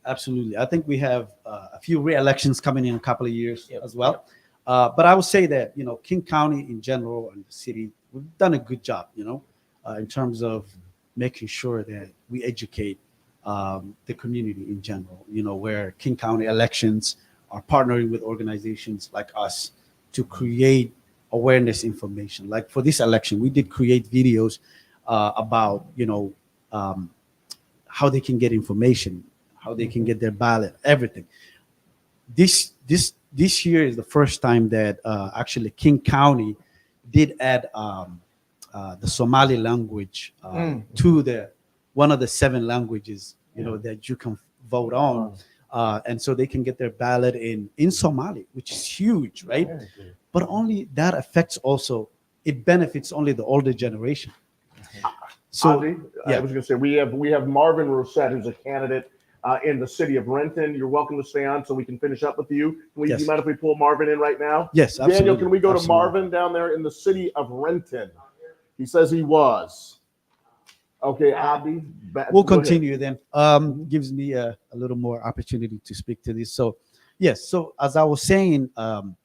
I think we have a few re-elections coming in a couple of years as well. But I would say that, King County in general and the city, we've done a good job, in terms of making sure that we educate the community in general, where King County elections are partnering with organizations like us to create awareness information. Like for this election, we did create videos about, how they can get information, how they can get their ballot, everything. This year is the first time that actually King County did add the Somali language to one of the 7 languages, that you can vote on. And so they can get their ballot in Somali, which is huge, right? but only that affects also, it benefits only the older generation. So Ozzy, I was going to say we have Marvin Rosette, who's a candidate in the city of Renton. You're welcome to stay on so we can finish up with you. Do you mind if we pull Marvin in right now? Yes, absolutely. Daniel, can we go to Absolutely. Marvin down there in the city of Renton? He says he was. Okay, Abby. We'll continue then. Gives me a little more opportunity to speak to this. So, yes. So as I was saying, adding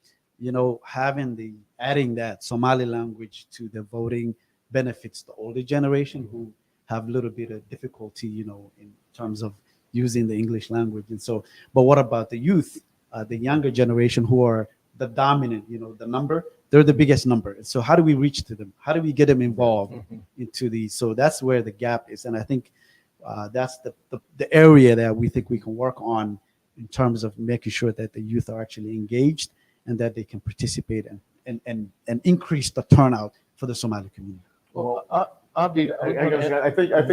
that Somali language to the voting benefits the older generation who have a little bit of difficulty, in terms of using the English language. And so, but what about the youth, the younger generation who are the dominant, the number? They're the biggest number. And so how do we reach to them? How do we get them involved into these? So that's where the gap is. And I think that's the area that we think we can work on in terms of making sure that the youth are actually engaged and that they can participate and increase the turnout for the Somali community. Well, I think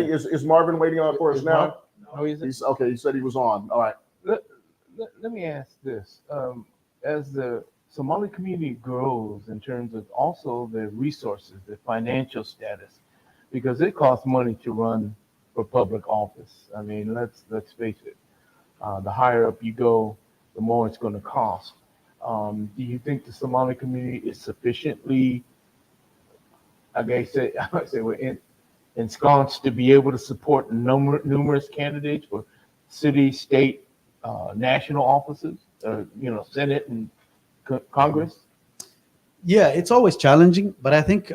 is Marvin waiting on for us now? Oh, is it? He's okay. He said he was on. All right. Let me ask this: as the Somali community grows in terms of also the resources, the financial status, because it costs money to run for public office. I mean, let's face it. The higher up you go, the more it's going to cost. Do you think the Somali community is sufficiently, I say we're ensconced to be able to support numerous candidates for city, state, national offices, Senate and Congress? Yeah, it's always challenging, but I think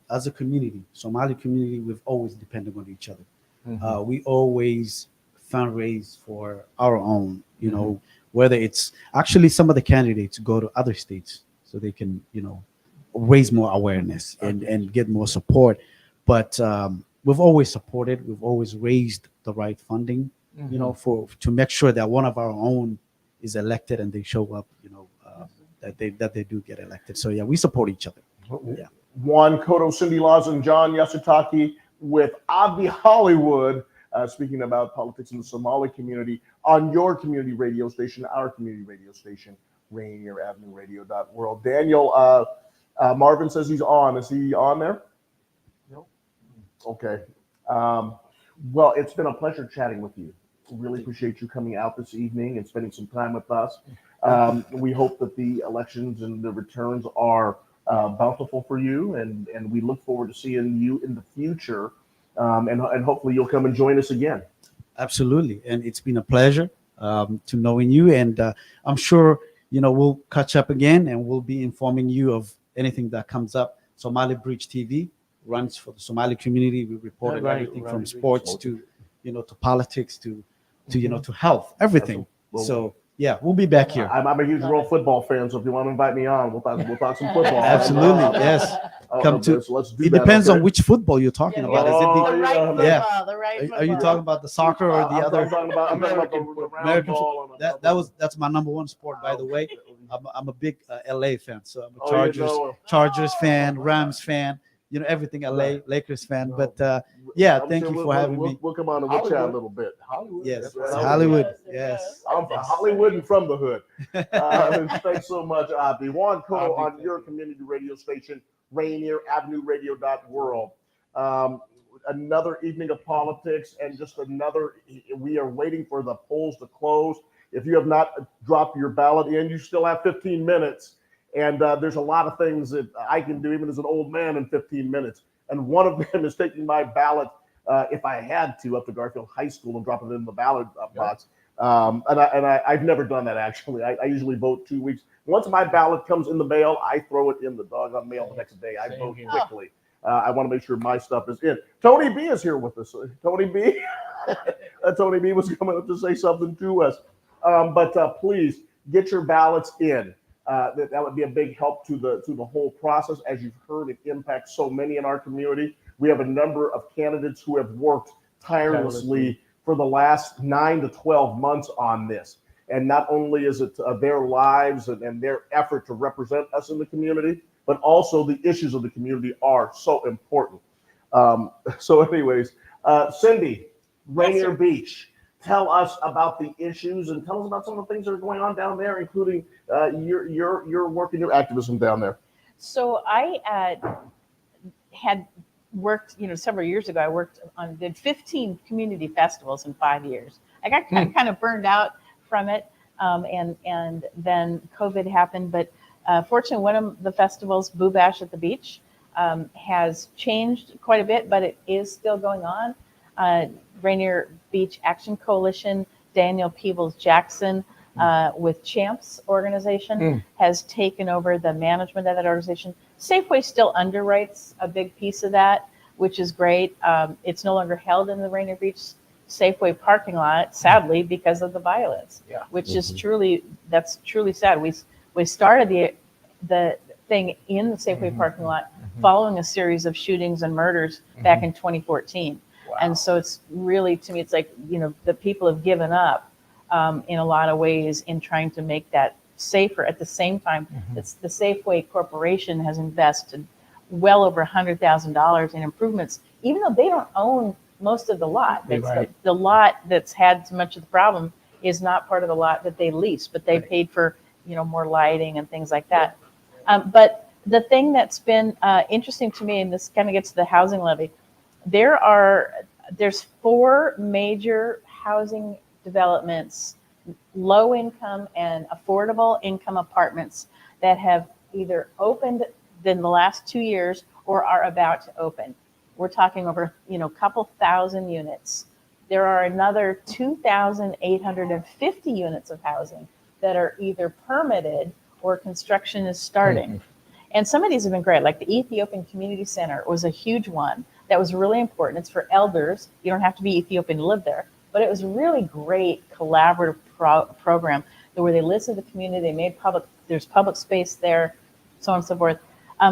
as a community, Somali community, we've always depended on each other. Mm-hmm. We always fundraise for our own, whether it's actually some of the candidates go to other states so they can, raise more awareness and get more support. But we've always supported, we've always raised the right funding, to make sure that one of our own is elected and they show up, that they do get elected. So yeah, we support each other. Yeah. Juan Cotto, Cindi Laws, and John Yasutake with Abdi Hollywood, speaking about politics in the Somali community on your community radio station, our community radio station, Rainier Avenue Radio.world. Daniel, Marvin says he's on. Is he on there? No. Okay. Well, it's been a pleasure chatting with you. Really appreciate you coming out this evening and spending some time with us. We hope that the elections and the returns are bountiful for you, and we look forward to seeing you in the future. And hopefully you'll come and join us again. Absolutely. And it's been a pleasure to knowing you. And I'm sure, we'll catch up again and we'll be informing you of anything that comes up. Somali Bridge TV runs for the Somali community. We reported everything from sports to, to politics to health, everything. So yeah, we'll be back here. I'm a huge World football fan, so if you want to invite me on, we'll talk some football. Absolutely, yes. Come to. So let's do it that, depends okay? on which football you're talking about. Is it the right football, the right Are you talking about the soccer or the other? I'm talking about the American ball. That's my number one sport, by the way. I'm a big LA fan, so I'm a Chargers fan, Rams fan. Everything LA, Lakers fan. But thank you for having me. We'll come on and we'll chat a little bit. Hollywood. Yes, Hollywood. Yes. I'm from Hollywood and from the hood. Thanks so much, Abdi. Juan Cotto on your community radio station, Rainier Avenue Radio.world. Another evening of politics and just we are waiting for the polls to close. If you have not dropped your ballot in, you still have 15 minutes. And there's a lot of things that I can do, even as an old man, in 15 minutes. And one of them is taking my ballot, if I had to, up to Garfield High School and dropping it in the ballot box. I've never done that, actually. I usually vote 2 weeks. Once my ballot comes in the mail, I throw it in the doggone mail the next day. I vote quickly. I want to make sure my stuff is in. Tony B is here with us. Tony B. Tony B was coming up to say something to us. But please get your ballots in. That would be a big help to the whole process. As you've heard, it impacts so many in our community. We have a number of candidates who have worked tirelessly for the last 9 to 12 months on this. And not only is it their lives and their effort to represent us in the community, but also the issues of the community are so important. So anyways, Cindi, Rainier Beach, tell us about the issues and tell us about some of the things that are going on down there, including your work and your activism down there. So I had worked, several years ago. Did 15 community festivals in 5 years. I got kind of burned out from it, and then COVID happened. But fortunately, one of the festivals, Boo Bash at the Beach, has changed quite a bit, but it is still going on. Rainier Beach Action Coalition, Daniel Peebles-Jackson, with Champs organization, has taken over the management of that organization. Safeway still underwrites a big piece of that, which is great. It's no longer held in the Rainier Beach Safeway parking lot, sadly, because of the violence, which is truly sad. We started the thing in the Safeway parking lot following a series of shootings and murders back in 2014. Wow. And so it's really, to me, it's like, the people have given up in a lot of ways in trying to make that safer. At the same time, the Safeway Corporation has invested well over $100,000 in improvements, even though they don't own most of the lot. The lot that's had so much of the problem is not part of the lot that they lease, but they paid for, more lighting and things like that. But the thing that's been interesting to me, and this kind of gets to the housing levy, there's 4 major housing developments, low income and affordable income apartments, that have either opened in the last 2 years or are about to open. We're talking over, a couple thousand units. There are another 2,850 units of housing that are either permitted or construction is starting. And some of these have been great, like the Ethiopian Community Center was a huge one that was really important. It's for elders. You don't have to be Ethiopian to live there, but it was a really great collaborative program where they listened to the community, they made there's public space there, so on and so forth.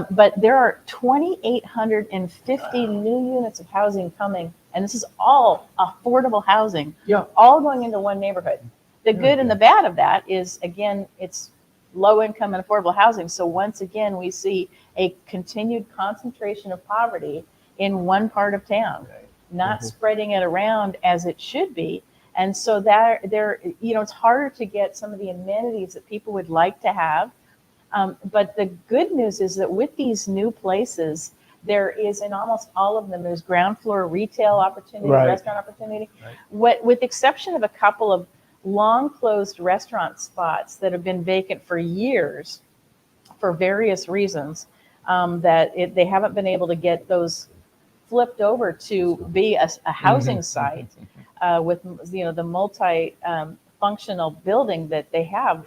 But there are 2,850 new units of housing coming, and this is all affordable housing, all going into one neighborhood. The good and the bad of that is, again, it's low income and affordable housing. So once again, we see a continued concentration of poverty in one part of town, not spreading it around as it should be. And so that it's harder to get some of the amenities that people would like to have. But the good news is that with these new places, there is, in almost all of them, there's ground floor retail opportunity, restaurant opportunity. With the exception of a couple of long closed restaurant spots that have been vacant for years for various reasons, they haven't been able to get those flipped over to be a housing site with the multi functional building that they have.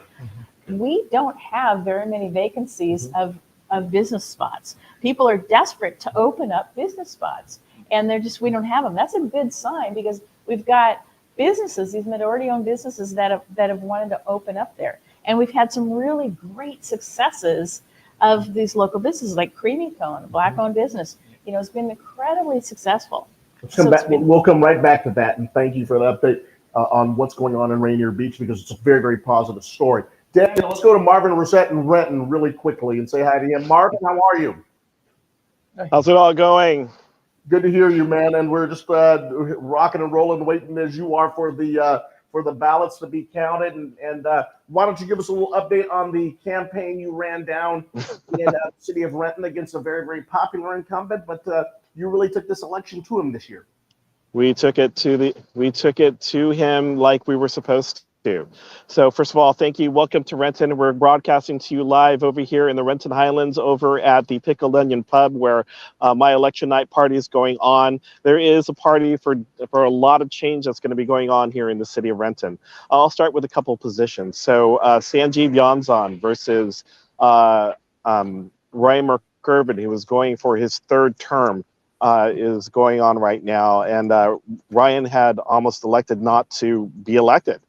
We don't have very many vacancies of business spots. People are desperate to open up business spots, and we don't have them. That's a good sign, because we've got businesses, these minority-owned businesses that have wanted to open up there. And we've had some really great successes of these local businesses, like Creamy Cone, a Black-owned business. It's been incredibly successful. We'll come right back to that, and thank you for the update on what's going on in Rainier Beach, because it's a very, very positive story. Daniel, let's go to Marvin, Rosette, and Renton really quickly and say hi to him. Marvin, how are you? How's it all going? Good to hear you, man. And we're just rocking and rolling, waiting as you are for the ballots to be counted. And why don't you give us a little update on the campaign you ran down in the city of Renton against a very, very popular incumbent, but you really took this election to him this year. We took it to him like we were supposed to. So first of all, thank you. Welcome to Renton. We're broadcasting to you live over here in the Renton Highlands over at the Pickled Onion Pub, where my election night party is going on. There is a party for a lot of change that's going to be going on here in the city of Renton. I'll start with a couple positions. So Sanjeev Yanzan versus Ryan McCurvin, who was going for his 3rd term, is going on right now. And Ryan had almost elected not to be elected.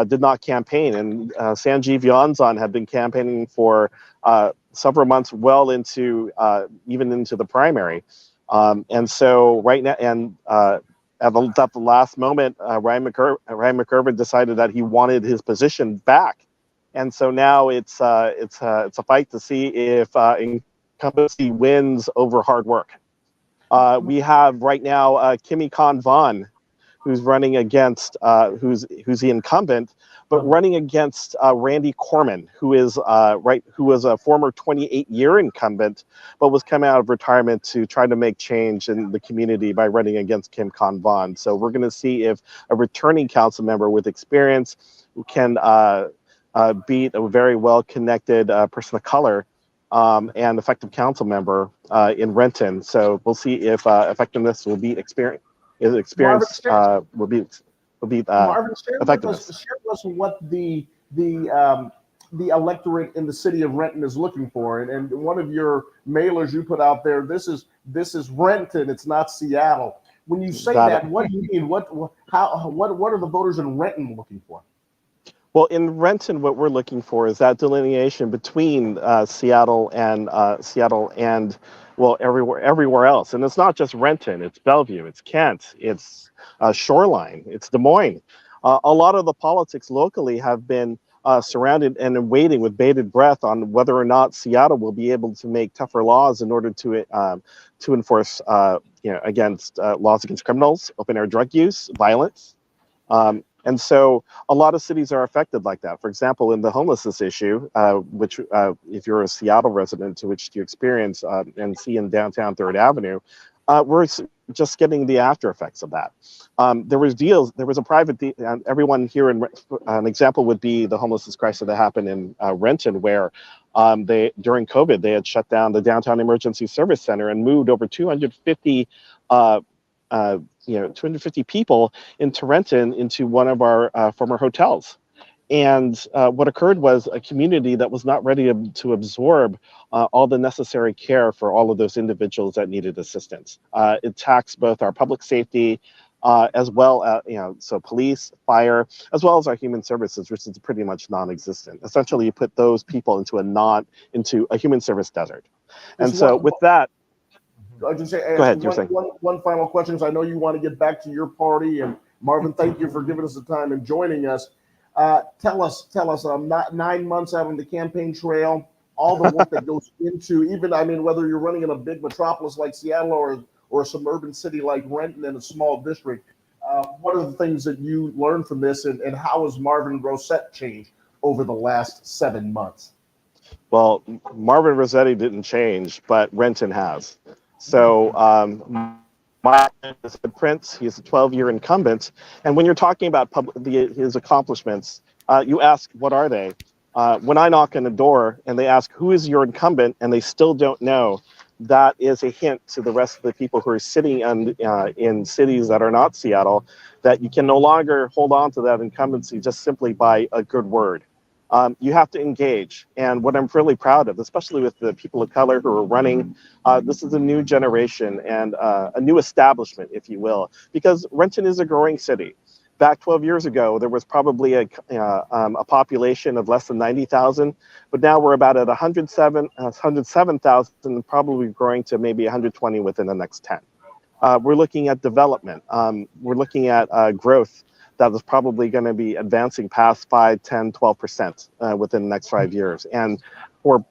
Did not campaign, and Sanjeev Yanzan had been campaigning for several months, well into even into the primary, and so right now, and at the last moment, Ryan McCurvin decided that he wanted his position back, and so now it's a fight to see if incumbency wins over hard work. We have right now Kimmy Khan Vaughn, who's running against who's the incumbent, but running against Randy Corman, who is who was a former 28-year incumbent, but was coming out of retirement to try to make change in the community by running against Kim Con Vaughn. So we're going to see if a returning council member with experience can beat a very well-connected person of color and effective council member in Renton. So we'll see if effectiveness will beat experience. Experience will beat Marvin, effectiveness. Share with us what the electorate in the city of Renton is looking for. And one of your mailers you put out there, this is Renton, it's not Seattle. When you say that, what do you mean? What are the voters in Renton looking for? Well, in Renton, what we're looking for is that delineation between Seattle and well, everywhere else. And it's not just Renton, it's Bellevue, it's Kent, it's Shoreline, it's Des Moines. A lot of the politics locally have been surrounded and waiting with bated breath on whether or not Seattle will be able to make tougher laws in order to enforce against laws against criminals, open air drug use, violence. And so a lot of cities are affected like that. For example, in the homelessness issue, which if you're a Seattle resident, to which you experience and see in downtown 3rd Avenue, we're just getting the after effects of that. There was a private deal, everyone here in, an example would be the homelessness crisis that happened in Renton, where during COVID, they had shut down the Downtown Emergency Service Center and moved over 250 people into Renton into one of our former hotels. And what occurred was a community that was not ready to absorb all the necessary care for all of those individuals that needed assistance. It taxed both our public safety as well as, so police, fire, as well as our human services, which is pretty much non-existent. Essentially, you put those people into a human service desert. And so with that, I just say, go ahead, one final question, because I know you want to get back to your party. And Marvin, thank you for giving us the time and joining us. Tell us, not 9 months out on the campaign trail, all the work that goes into, whether you're running in a big metropolis like Seattle or a suburban city like Renton in a small district, what are the things that you learned from this, and how has Marvin Rosette changed over the last 7 months? Well, Marvin Rosette didn't change, but Renton has. So my is Prince, he's a 12-year incumbent. And when you're talking about his accomplishments, you ask, what are they? When I knock on the door and they ask, who is your incumbent, and they still don't know, that is a hint to the rest of the people who are sitting in cities that are not Seattle, that you can no longer hold on to that incumbency just simply by a good word. You have to engage. And what I'm really proud of, especially with the people of color who are running, this is a new generation and a new establishment, if you will, because Renton is a growing city. Back 12 years ago, there was probably a population of less than 90,000, but now we're about at 107,000, probably growing to maybe 120 within the next 10. We're looking at development. We're looking at growth that is probably going to be advancing past 5, 10, 12% within the next 5 years. And for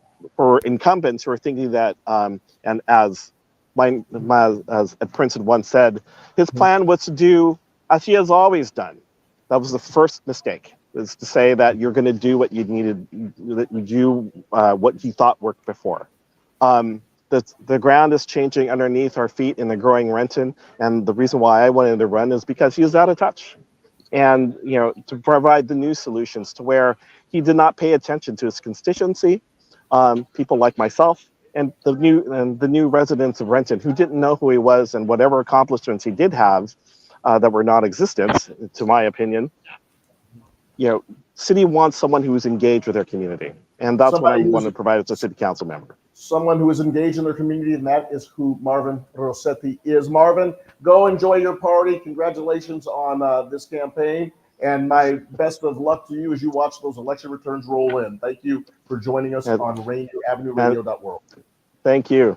incumbents who are thinking that, and as Prince had once said, his plan was to do as he has always done. That was the first mistake, is to say that you're going to do what you needed, that you do what he thought worked before. The ground is changing underneath our feet in the growing Renton, and the reason why I wanted to run is because he was out of touch. And to provide the new solutions to where he did not pay attention to his constituency, people like myself and the new residents of Renton who didn't know who he was, and whatever accomplishments he did have that were non-existent, to my opinion. City wants someone who is engaged with their community, and that's what I want to provide as a city council member. Someone who is engaged in their community, and that is who Marvin Rosette is. Marvin, go enjoy your party. Congratulations on this campaign, and my best of luck to you as you watch those election returns roll in. Thank you for joining us on Rainier Avenue Radio.world. Thank you,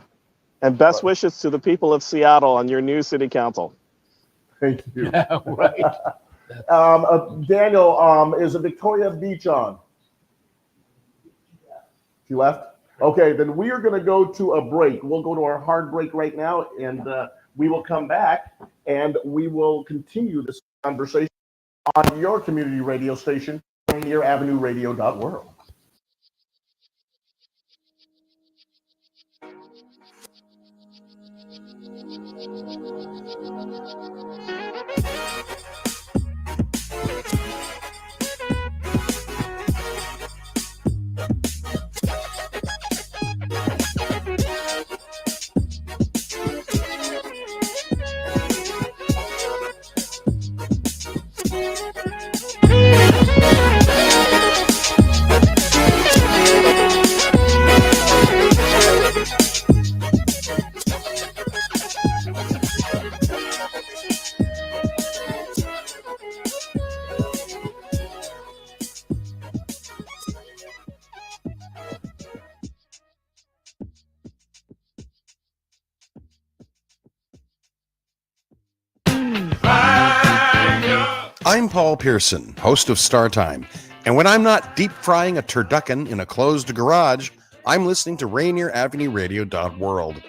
and best wishes to the people of Seattle on your new city council. Thank you. Yeah, right. Daniel, is Victoria Beach on? She left? Okay, then we are going to go to a break. We'll go to our hard break right now, and we will come back, and we will continue this. conversation on your community radio station, Rainier Avenue Radio.world. I'm Paul Pearson, host of Star Time, and when I'm not deep frying a turducken in a closed garage, I'm listening to Rainier Avenue Radio.world.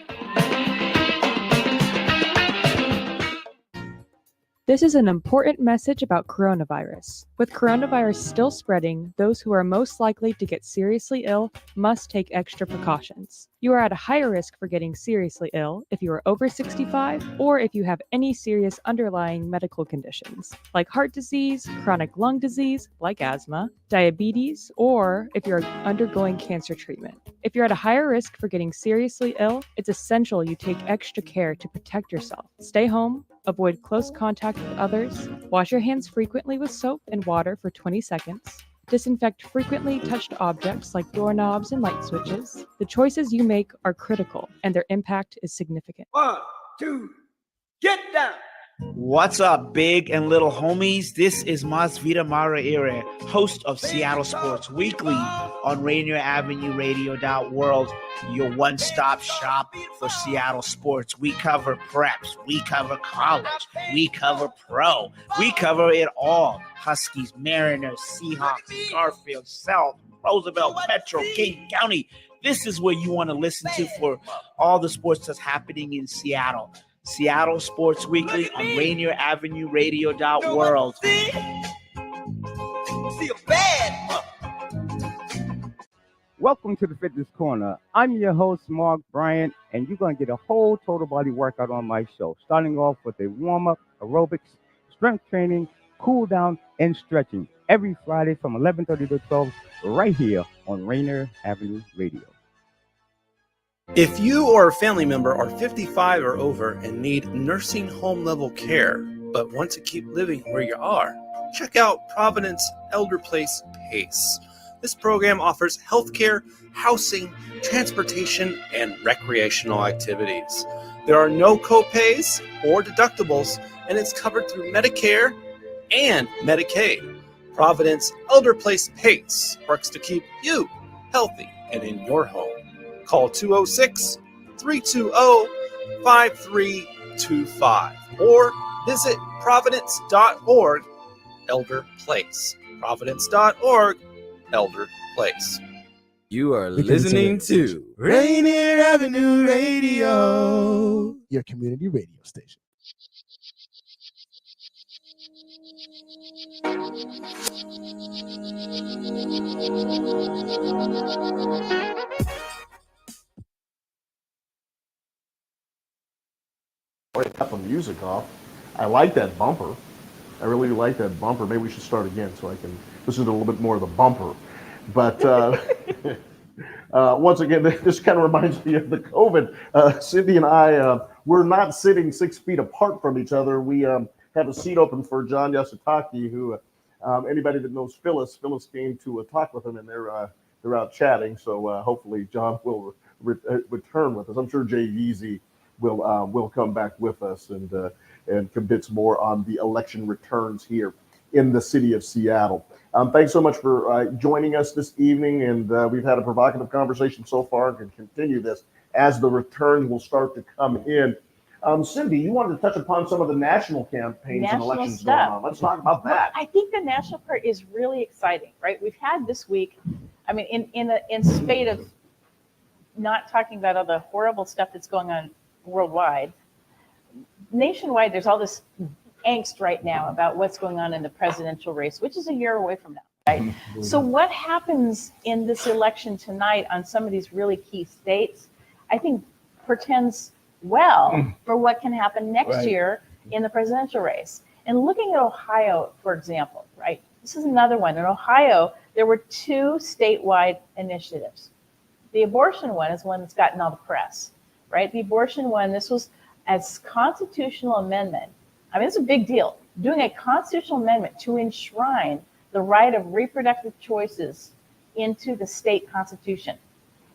This is an important message about coronavirus. With coronavirus still spreading, those who are most likely to get seriously ill must take extra precautions. You are at a higher risk for getting seriously ill if you are over 65 or if you have any serious underlying medical conditions, like heart disease, chronic lung disease, like asthma, diabetes, or if you're undergoing cancer treatment. If you're at a higher risk for getting seriously ill, it's essential you take extra care to protect yourself. Stay home, avoid close contact with others, wash your hands frequently with soap and water for 20 seconds, disinfect frequently touched objects like doorknobs and light switches. The choices you make are critical, and their impact is significant. 1, 2, get down! What's up, big and little homies? This is Masvita Maraire, host of Seattle Sports Weekly on Rainier Avenue Radio.world, your one-stop shop for Seattle sports. We cover preps, we cover college, we cover pro, we cover it all. Huskies, Mariners, Seahawks, Garfield, South, Roosevelt, Metro, King County. This is what you want to listen to for all the sports that's happening in Seattle. Seattle Sports Weekly on Rainier Avenue Radio.world. See a bad. Welcome to the Fitness Corner. I'm your host, Mark Bryant, and you're going to get a whole total body workout on my show, starting off with a warm-up, aerobics, strength training, cool down, and stretching every Friday from 11:30 to 12 right here on Rainier Avenue Radio. If you or a family member are 55 or over and need nursing home level care, but want to keep living where you are, check out Providence Elder Place PACE. This program offers healthcare, housing, transportation, and recreational activities. There are no co-pays or deductibles, and it's covered through Medicare and Medicaid. Providence Elder Place PACE works to keep you healthy and in your home. Call 206-320-5325 or visit providence.org Elder Place. Providence.org Elder Place. You are listening to Rainier Avenue Radio, your community radio station. Cut the music off. I like that bumper. I really like that bumper. Maybe we should start again so I can listen to a little bit more of the bumper. But once again, this kind of reminds me of the COVID. Cindi and I, we're not sitting 6 feet apart from each other. We have a seat open for John Yasutake, who anybody that knows Phyllis came to talk with him, and they're out chatting. So hopefully John will return with us. I'm sure Jay Yeezy will come back with us and convince more on the election returns here in the city of Seattle. Thanks so much for joining us this evening, and we've had a provocative conversation so far and can continue this as the returns will start to come in. Cindi, you wanted to touch upon some of the national campaigns and elections stuff going on. Let's talk about that. I think the national part is really exciting, right? We've had this week, I mean, in spite of not talking about all the horrible stuff that's going on worldwide, nationwide, there's all this angst right now about what's going on in the presidential race, which is a year away from now, right? So what happens in this election tonight on some of these really key states, I think portends well for what can happen next year in the presidential race. And looking at Ohio, for example, right? This is another one. In Ohio, there were 2 statewide initiatives. The abortion one is one that's gotten all the press, right? The abortion one, this was a constitutional amendment. I mean, it's a big deal. Doing a constitutional amendment to enshrine the right of reproductive choices into the state constitution.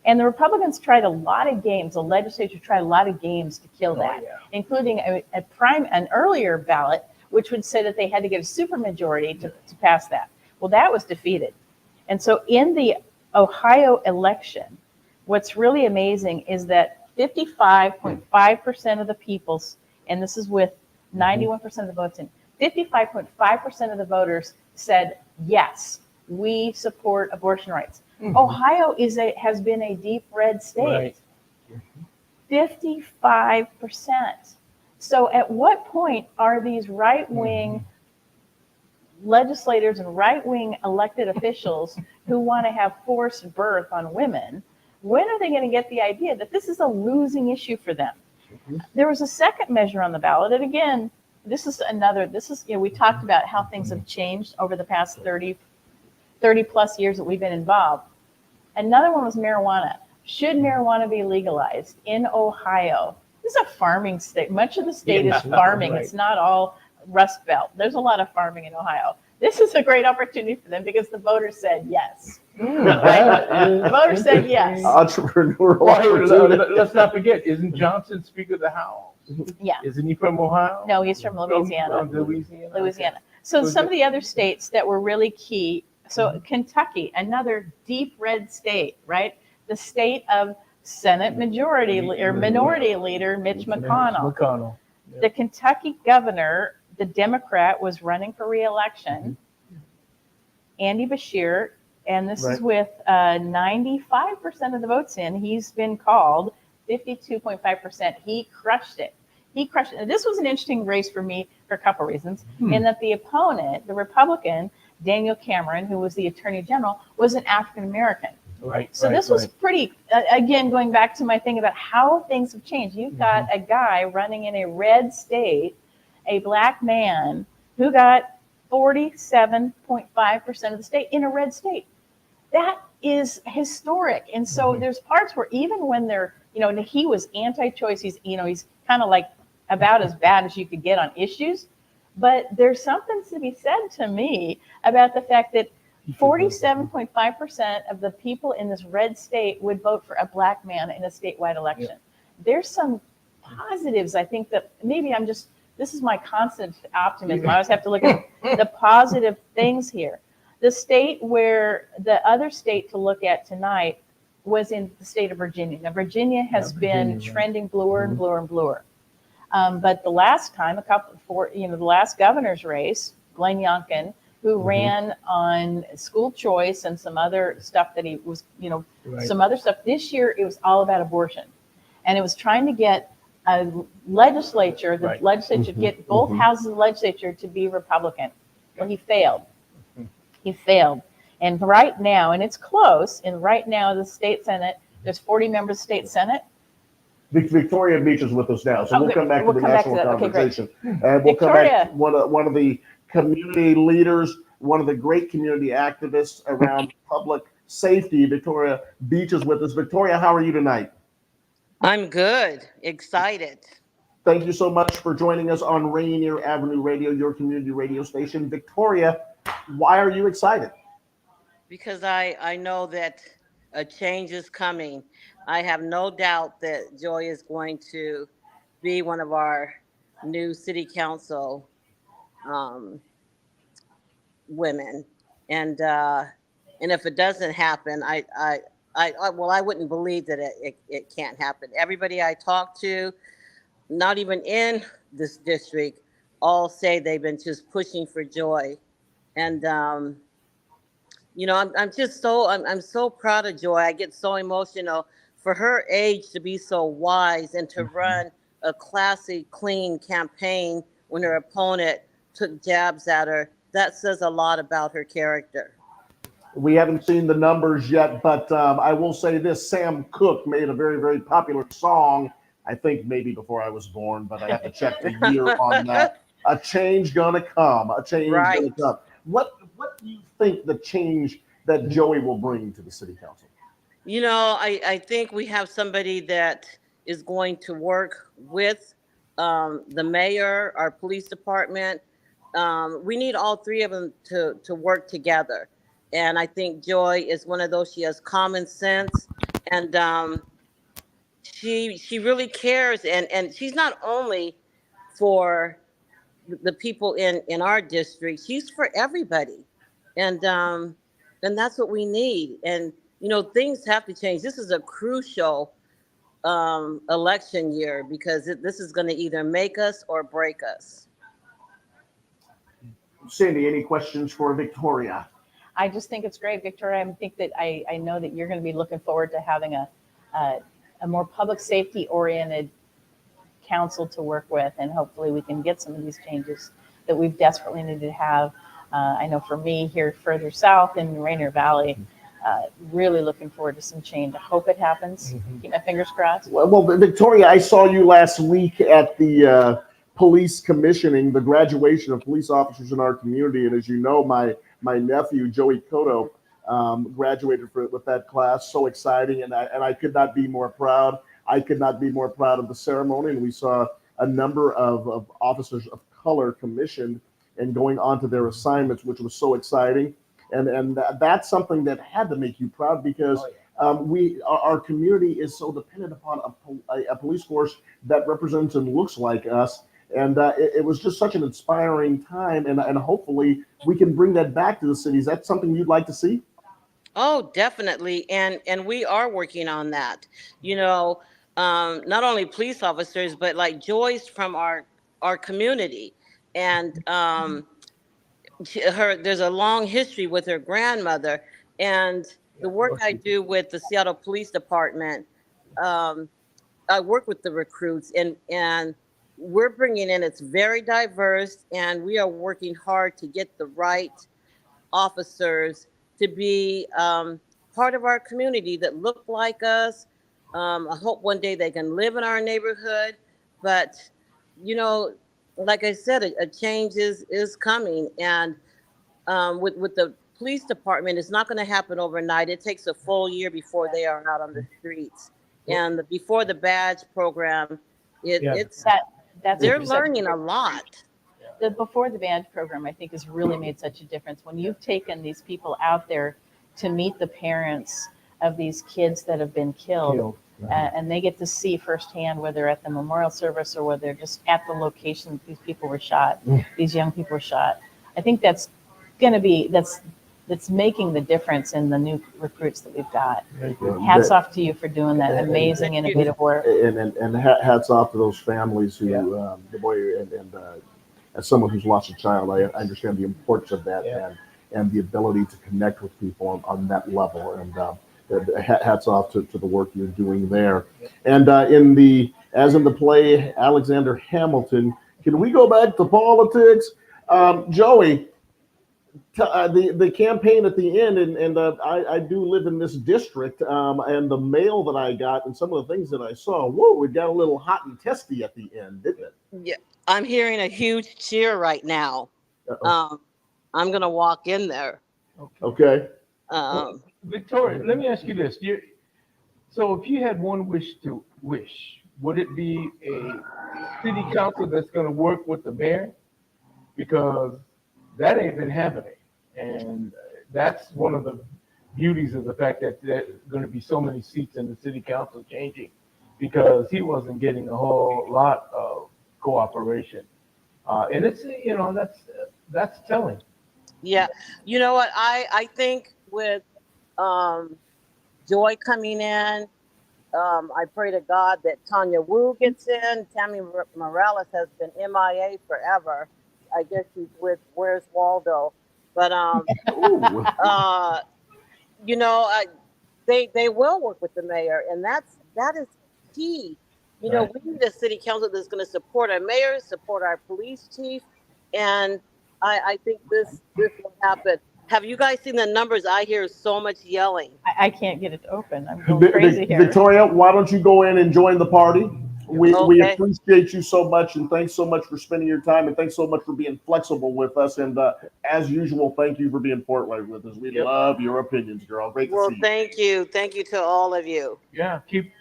And the Republicans tried a lot of games, the legislature tried a lot of games to kill that, including an earlier ballot, which would say that they had to get a supermajority to pass that. Well, that was defeated. And so in the Ohio election, what's really amazing is that 55.5% of the people's, and this is with 91% of the votes in, 55.5% of the voters said, yes, we support abortion rights. Ohio has been a deep red state. 55%. So at what point are these right-wing legislators and right-wing elected officials who want to have forced birth on women, when are they going to get the idea that this is a losing issue for them? There was a second measure on the ballot, and again, we talked about how things have changed over the past 30 plus years that we've been involved. Another one was marijuana. Should marijuana be legalized in Ohio? This is a farming state. Much of the state is farming. It's not all Rust Belt. There's a lot of farming in Ohio. This is a great opportunity for them because the voters said yes. The voters said yes. Entrepreneurial. Let's not forget, isn't Johnson Speaker of the House? Yeah. Isn't he from Ohio? No, he's from Louisiana. Louisiana. So some of the other states that were really key. So Kentucky, another deep red state, right? The state of Senate minority leader Mitch McConnell. The Kentucky governor, the Democrat, was running for re-election. Andy Beshear, and this is with 95% of the votes in. He's been called 52.5%. He crushed it. And this was an interesting race for me for a couple reasons, in that the opponent, the Republican, Daniel Cameron, who was the Attorney General, was an African American. So this was pretty, again, going back to my thing about how things have changed. You've got a guy running in a red state, a black man, who got 47.5% of the state in a red state. That is historic. And so there's parts where even when they're, he was anti-choice, he's kind of like about as bad as you could get on issues. But there's something to be said to me about the fact that 47.5% of the people in this red state would vote for a black man in a statewide election. There's some positives, I think, that maybe this is my constant optimism. I always have to look at the positive things here. The state where the other state to look at tonight was in the state of Virginia. Now, Virginia has been trending bluer and bluer and bluer. But the last time, the last governor's race, Glenn Youngkin, who ran on school choice and some other stuff that he was, some other stuff. This year, it was all about abortion. And it was trying to get a legislature, get both houses of the legislature to be Republican. Well, he failed. He failed. And right now, and it's close, and right now the state Senate, there's 40 members of the state Senate. Victoria Beach is with us now, so we'll come back to the national conversation. And we'll come back to one of the community leaders, one of the great community activists around public safety. Victoria Beach is with us. Victoria, how are you tonight? I'm good, excited. Thank you so much for joining us on Rainier Avenue Radio, your community radio station. Victoria, why are you excited? Because I know that a change is coming. I have no doubt that Joy is going to be one of our new city council women. And if it doesn't happen, I wouldn't believe that it can't happen. Everybody I talk to, not even in this district, all say they've been just pushing for Joy. And I'm so proud of Joy. I get so emotional for her age to be so wise and to run a classy, clean campaign when her opponent took jabs at her. That says a lot about her character. We haven't seen the numbers yet, but I will say this: Sam Cooke made a very, very popular song. I think maybe before I was born, but I have to check the year on that. A change gonna come. A change gonna come. What do you think the change that Joey will bring to the city council? You know, I think we have somebody that is going to work with the mayor, our police department. We need all three of them to work together. And I think Joy is one of those. She has common sense, and she really cares. And she's not only for the people in our district, she's for everybody. And that's what we need. And, you know, things have to change. This is a crucial election year because this is going to either make us or break us. Cindy, any questions for Victoria? I just think it's great, Victoria. I think that I know that you're going to be looking forward to having a more public safety oriented council to work with, and hopefully we can get some of these changes that we've desperately needed to have. I know for me here further south in Rainier Valley, really looking forward to some change. I hope it happens. Keep my fingers crossed. Well, Victoria, I saw you last week at the police commissioning, the graduation of police officers in our community, and as you know, my nephew Joey Cotto graduated with that class. So exciting, and I could not be more proud. I could not be more proud of the ceremony, and we saw a number of officers of color commissioned and going on to their assignments, which was so exciting. And that's something that had to make you proud because our community is so dependent upon a police force that represents and looks like us. And it was just such an inspiring time, and hopefully we can bring that back to the city. Is that something you'd like to see? Oh, definitely. And we are working on that. You know, not only police officers, but like Joyce from our community. And there's a long history with her grandmother. And the work I do with the Seattle Police Department, I work with the recruits, and we're bringing in, it's very diverse, and we are working hard to get the right officers to be part of our community that look like us. I hope one day they can live in our neighborhood, but you know, like I said, a change is coming, and with the police department, it's not going to happen overnight. It takes a full year before they are out on the streets, and before the badge program, they're learning a lot. The Before the Badge program, I think, has really made such a difference. When you've taken these people out there to meet the parents of these kids that have been killed, and they get to see firsthand, whether at the memorial service or whether they're just at the location that these people were shot, these young people were shot. I think that's going to be, that's making the difference in the new recruits that we've got. Hats off to you for doing that amazing, innovative work. And hats off to those families who, the boy, and as someone who's lost a child, I understand the importance of that and the ability to connect with people on that level. And hats off to the work you're doing there. And in the play Alexander Hamilton, can we go back to politics? Joey, the campaign at the end, and I do live in this district, and the mail that I got and some of the things that I saw, whoa, it got a little hot and testy at the end, didn't it? Yeah, I'm hearing a huge cheer right now. I'm going to walk in there. Okay. Victoria, let me ask you this. So if you had one wish to wish, would it be a city council that's going to work with the mayor? Because that ain't been happening. And that's one of the beauties of the fact that there's going to be so many seats in the city council changing, because he wasn't getting a whole lot of cooperation. And it's, you know, that's telling. Yeah. You know what? I think with Joy coming in, I pray to God that Tanya Woo gets in. Tammy Morales has been MIA forever. I guess she's with Where's Waldo. But, you know, they will work with the mayor. And that is key You know, we need a city council that's going to support our mayor, support our police chief, and I think this will happen. Have you guys seen the numbers? I hear so much yelling. I can't get it to open. I'm going crazy here. Victoria, why don't you go in and join the party? We Okay. appreciate you so much, and thanks so much for spending your time, and thanks so much for being flexible with us. And as usual, thank you for being Portland with us. We love your opinions, girl. Great to Well, see you. thank you to all of you. Yeah, keep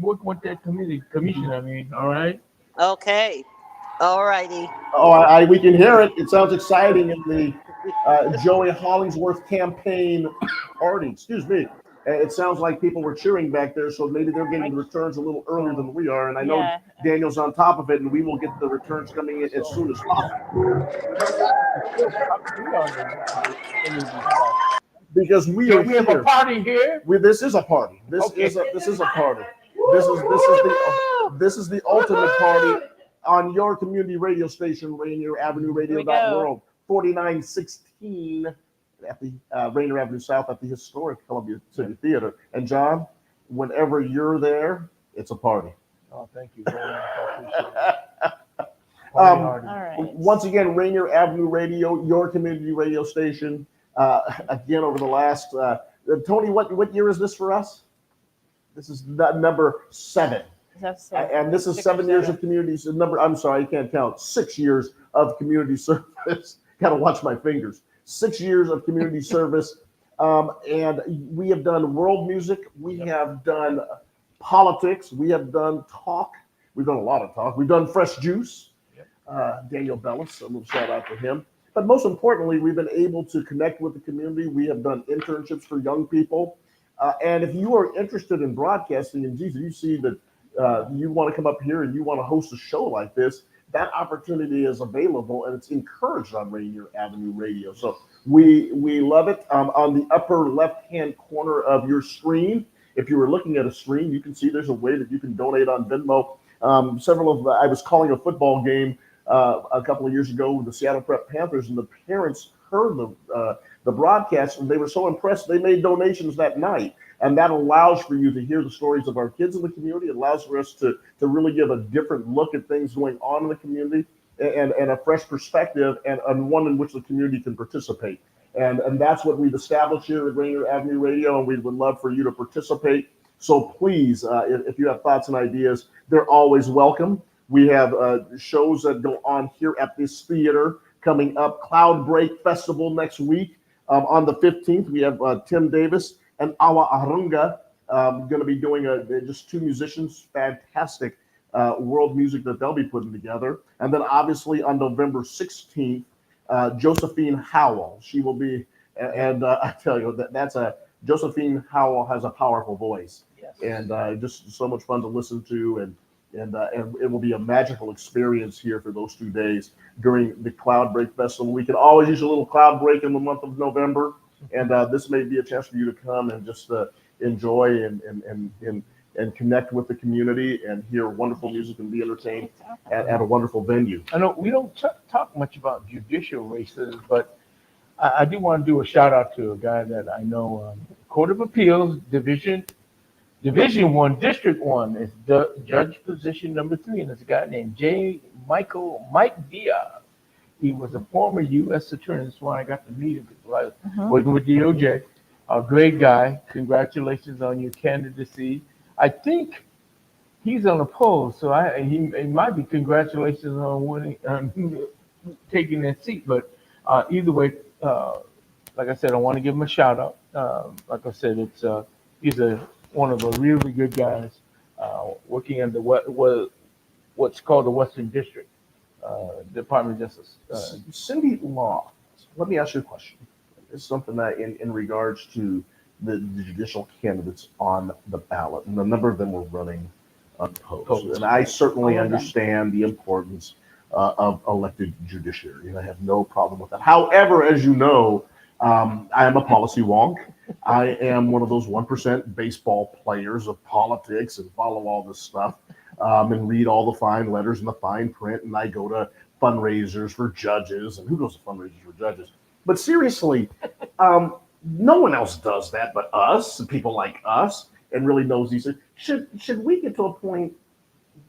working with that commission. I mean, all right. Okay, all righty. Oh, we can hear it. It sounds exciting in the Joey Hollingsworth campaign party. Excuse me. It sounds like people were cheering back there, so maybe they're getting the returns a little earlier than we are. And I know Daniel's on top of it, and we will get the returns coming in as soon as possible. Because we are have a party here. This is a party. This is a party. This is the ultimate party on your community radio station, Rainier Avenue Radio.world, 4916 at the Rainier Avenue South at the historic Columbia City Theater. And John, whenever you're there, it's a party. Oh, thank you very much. I appreciate it. Once again, Rainier Avenue Radio, your community radio station. Again, over the last, Tony, what year is this for us? This is number 7. And this is 7 years of community I'm sorry, I can't count. 6 years of community service. Got to watch my fingers. 6 years of community service. And we have done world music. We have done politics. We have done talk. We've done a lot of talk. We've done fresh juice. Daniel Bellis, a little shout out to him. But most importantly, we've been able to connect with the community. We have done internships for young people. And if you are interested in broadcasting, and geez, you see that you want to come up here and you want to host a show like this, that opportunity is available and it's encouraged on Rainier Avenue Radio. So we love it. On the upper left-hand corner of your screen, if you were looking at a screen, you can see there's a way that you can donate on Venmo. I was calling a football game a couple of years ago with the Seattle Prep Panthers, and the parents heard the broadcast, and they were so impressed they made donations that night. And that allows for you to hear the stories of our kids in the community. It allows for us to really give a different look at things going on in the community and a fresh perspective and one in which the community can participate. And that's what we've established here at Rainier Avenue Radio, and we would love for you to participate. So please, if you have thoughts and ideas, they're always welcome. We have shows that go on here at this theater coming up. Cloud Break Festival next week. On the 15th, we have Tim Davis and Awa Arunga going to be doing just 2 musicians, fantastic world music that they'll be putting together. And then obviously on November 16th, Josephine Howell. She will be, and I tell you, Josephine Howell has a powerful voice. Yes. And just so much fun to listen to, and it will be a magical experience here for those 2 days during the Cloud Break Festival. We can always use a little cloud break in the month of November, and this may be a chance for you to come and just enjoy and connect with the community and hear wonderful music and be entertained at a wonderful venue. I know we don't talk much about judicial races, but I do want to do a shout out to a guy that I know, Court of Appeals, Division 1, District 1 is the judge position number 3, and it's a guy named Mike Diaz. He was a former U.S. attorney. That's why I got to meet him because I was working with DOJ. A great guy. Congratulations on your candidacy. I think he's on the poll, so it might be congratulations on winning, taking that seat. But either way, like I said, I want to give him a shout out. Like I said, he's one of the really good guys working in what's called the Western District Department of Justice. Cindi Laws, let me ask you a question. It's something that in regards to the judicial candidates on the ballot, and a number of them were running unopposed. And I certainly understand the importance of elected judiciary, and I have no problem with that. However, as you know, I am a policy wonk. I am one of those 1% baseball players of politics and follow all this stuff and read all the fine letters and the fine print. And I go to fundraisers for judges, and who goes to fundraisers for judges? But seriously, no one else does that but us, and people like us, and really knows these things. Should we get to a point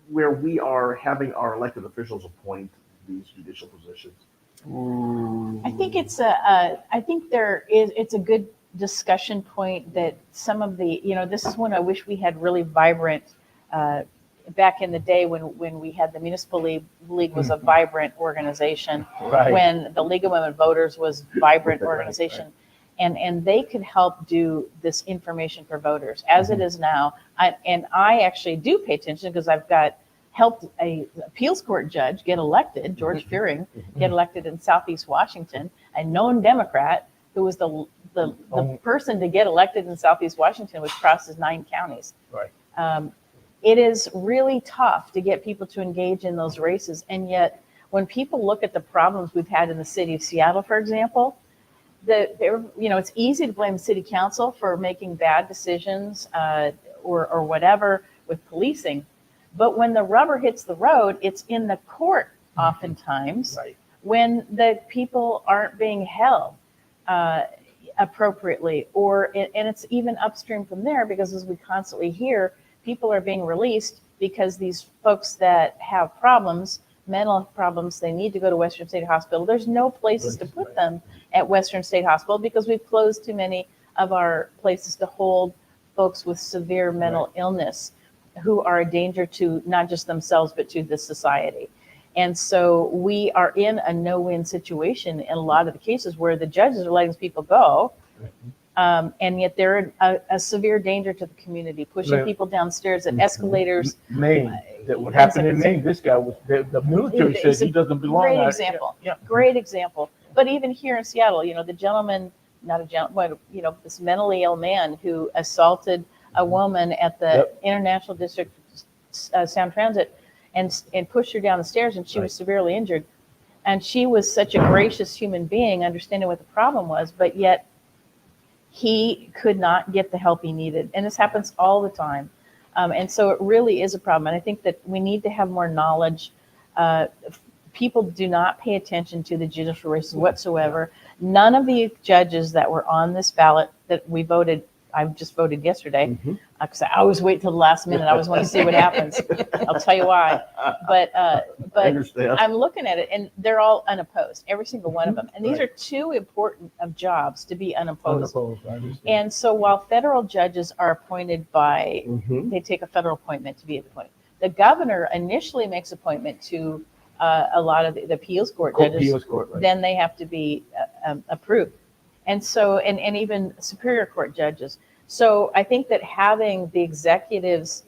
where we are having our elected officials appoint these judicial positions? I think it's it's a good discussion point that some of the, this is when I wish we had really vibrant, back in the day when we had the Municipal League was a vibrant organization, Right. when the League of Women Voters was vibrant organization, and they could help do this information for voters. As it is now, I actually do pay attention because I've helped a appeals court judge get elected, George Fearing, get elected in Southeast Washington, a known Democrat who was the person to get elected in Southeast Washington, which crosses 9 counties. Right. It is really tough to get people to engage in those races. And yet, when people look at the problems we've had in the city of Seattle, for example, it's easy to blame the city council for making bad decisions or whatever with policing. But when the rubber hits the road, it's in the court oftentimes when the people aren't being held appropriately, and it's even upstream from there, because as we constantly hear, people are being released because these folks that have problems, mental health problems, they need to go to Western State Hospital. There's no places to put them at Western State Hospital because we've closed too many of our places to hold folks with severe mental illness who are a danger to not just themselves, but to the society. And so we are in a no-win situation in a lot of the cases where the judges are letting people go, and yet they're a severe danger to the community, pushing people downstairs at escalators. Maine, that what happened in Maine, this guy was, the military says he doesn't belong. Great example. Great example. But even here in Seattle, the gentleman, this mentally ill man who assaulted a woman at the International District Sound Transit and pushed her down the stairs, and she was severely injured. And she was such a gracious human being, understanding what the problem was, but yet he could not get the help he needed. And this happens all the time. And so it really is a problem. And I think that we need to have more knowledge. People do not pay attention to the judicial races whatsoever. None of the judges that were on this ballot that we voted, I just voted yesterday, because I always wait till the last minute. I always want to see what happens. I'll tell you why. But I'm looking at it, and they're all unopposed, every single one of them. And these are too important of jobs to be unopposed. And so while federal judges are appointed by, they take a federal appointment to be appointed. The governor initially makes appointment to a lot of the appeals court judges. Then they have to be approved. And so, and even Superior Court judges. So I think that having the executives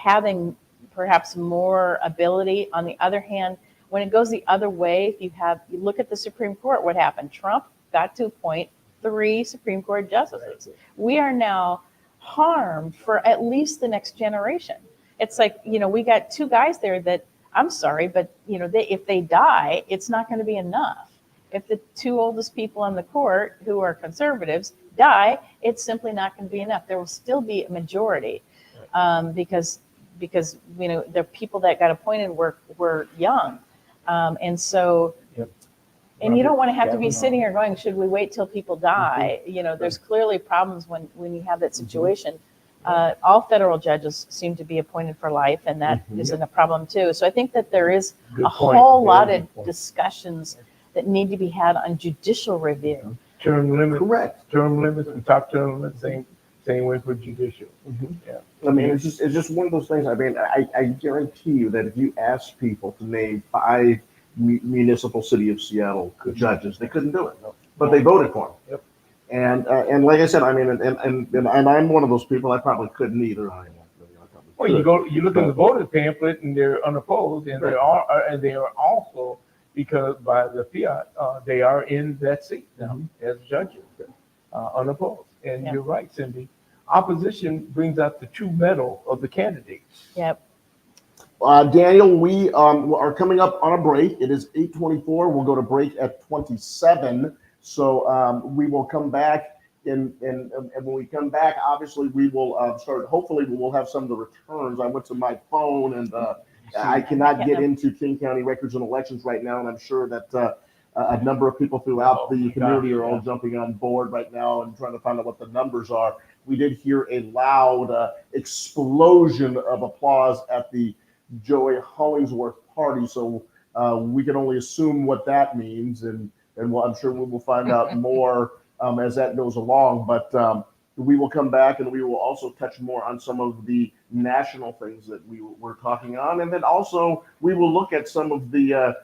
having perhaps more ability. On the other hand, when it goes the other way, if you look at the Supreme Court, what happened? Trump got to appoint 3 Supreme Court justices. We are now harmed for at least the next generation. It's like, we got 2 guys there that, I'm sorry, but if they die, it's not going to be enough. If the 2 oldest people on the court who are conservatives die, it's simply not going to be enough. There will still be a majority because the people that got appointed were young, and so. Yep. And you don't want to have to be sitting here going, should we wait till people die? There's clearly problems when you have that situation. All federal judges seem to be appointed for life, and that isn't a problem too. So I think that there is whole lot of discussions that need to be had on judicial review. Term limits. Correct. Term limits and top term limits, same way for judicial. Yeah. I mean, it's just one of those things. I mean, I guarantee you that if you ask people to name 5 municipal city of Seattle judges, they couldn't do it. But they voted for them. Yep. And like I said, I mean, and I'm one of those people. I probably couldn't either. Well, you look at the voter pamphlet, and they're unopposed, and they are also, because by the fiat, they are in that seat now as judges, unopposed. And you're right, Cindy. Opposition brings out the true mettle of the candidates. Yep. Daniel, we are coming up on a break. It is 8:24. We'll go to break at 27. So we will come back, and when we come back, obviously we will start. Hopefully, we will have some of the returns. I went to my phone, and I cannot get into King County records and elections right now, and I'm sure that a number of people throughout the community are all jumping on board right now and trying to find out what the numbers are. We did hear a loud explosion of applause at the Joey Hollingsworth party. So we can only assume what that means, and I'm sure we will find out more as that goes along. But we will come back and we will also touch more on some of the national things that we were talking on, and then also we will look at some of the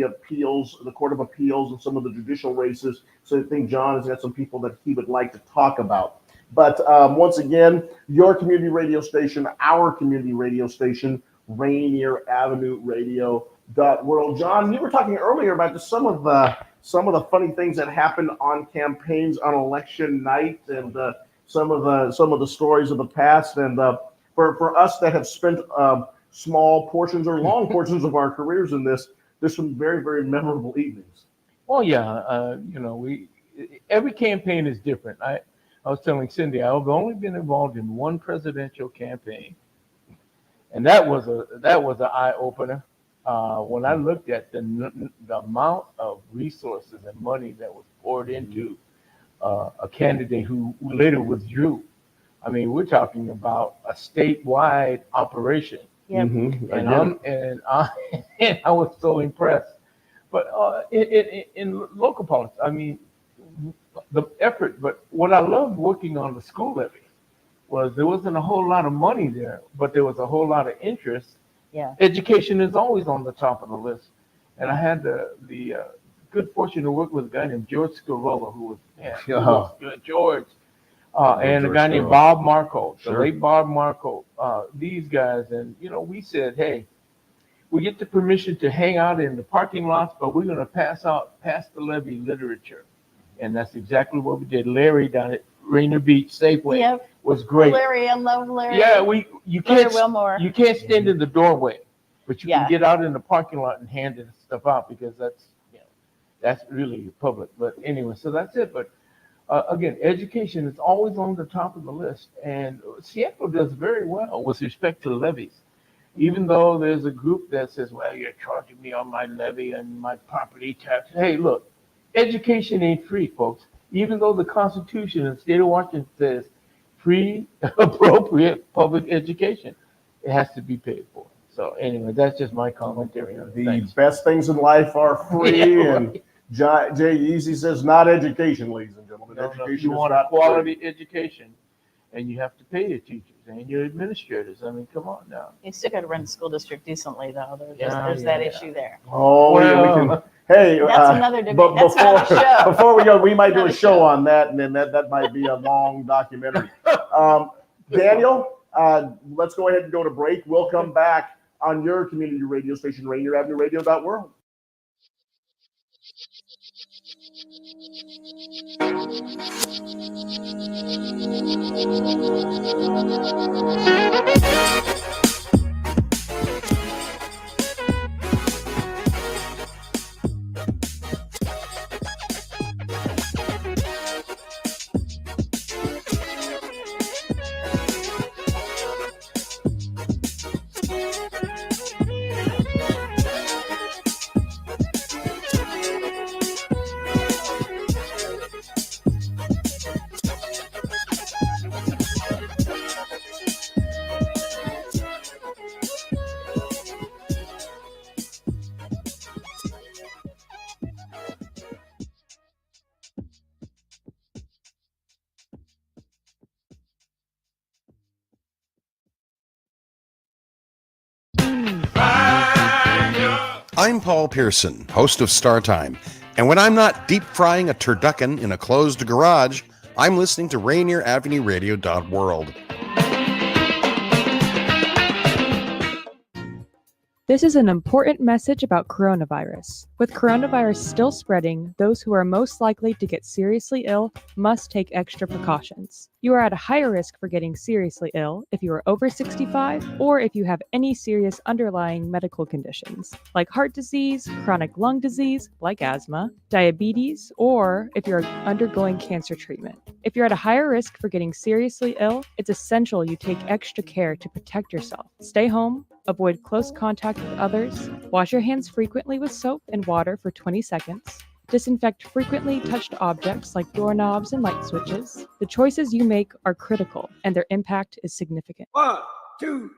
appeals, the Court of Appeals, and some of the judicial races. So I think John has got some people that he would like to talk about. But once again, your community radio station, our community radio station, Rainier Avenue Radio .world. John, you were talking earlier about just some of the funny things that happen on campaigns on election night, and some of the stories of the past. And for us that have spent small portions or long portions of our careers in this, there's some very, very memorable evenings. Oh yeah, every campaign is different. I was telling Cindy, I've only been involved in one presidential campaign, and that was an eye opener. When I looked at the amount of resources and money that was poured into a candidate who later withdrew. I mean, we're talking about a statewide operation. Yep. And I was so impressed. But in local politics, I mean, the effort. But what I loved working on the school levy was there wasn't a whole lot of money there, but there was a whole lot of interest. Yeah. Education is always on the top of the list. And I had the good fortune to work with a guy named George Scarola, who was good, George. And a guy named Bob Marco, the late Bob Marco, these guys. And, we said, hey, we get the permission to hang out in the parking lots, but we're going to pass the levy literature. And that's exactly what we did. Larry down at Rainier Beach Safeway was great. Larry, I love Larry. Yeah, you can't stand in the doorway, but you can get out in the parking lot and hand this stuff out, because that's really public. But anyway, so that's it. But again, education is always on the top of the list, and Seattle does very well with respect to levies. Even though there's a group that says, well, you're charging me on my levy and my property tax. Hey, look, education ain't free, folks. Even though the Constitution in the state of Washington says free, appropriate public education, it has to be paid for. So anyway, that's just my commentary on the best things in life are free, and Jay Easy says not education, ladies and gentlemen. Education you want a quality education, and you have to pay your teachers and your administrators. I mean, come on now. You still got to run the school district decently, though. There's that issue there. Oh, well, we can. Hey, that's another debate. But that's another show. Before we go, we might do a show on that, and then that might be a long documentary. Daniel, let's go ahead and go to break. We'll come back on your community radio station, Rainier Avenue Radio .world. I'm Paul Pearson, host of Star Time, and when I'm not deep frying a turducken in a closed garage, I'm listening to Rainier Avenue Radio .world. This is an important message about coronavirus. With coronavirus still spreading, those who are most likely to get seriously ill must take extra precautions. You are at a higher risk for getting seriously ill if you are over 65 or if you have any serious underlying medical conditions, like heart disease, chronic lung disease, like asthma, diabetes, or if you're undergoing cancer treatment. If you're at a higher risk for getting seriously ill, it's essential you take extra care to protect yourself. Stay home, avoid close contact with others, wash your hands frequently with soap and water for 20 seconds, disinfect frequently touched objects like doorknobs and light switches. The choices you make are critical, and their impact is significant. 1, 2,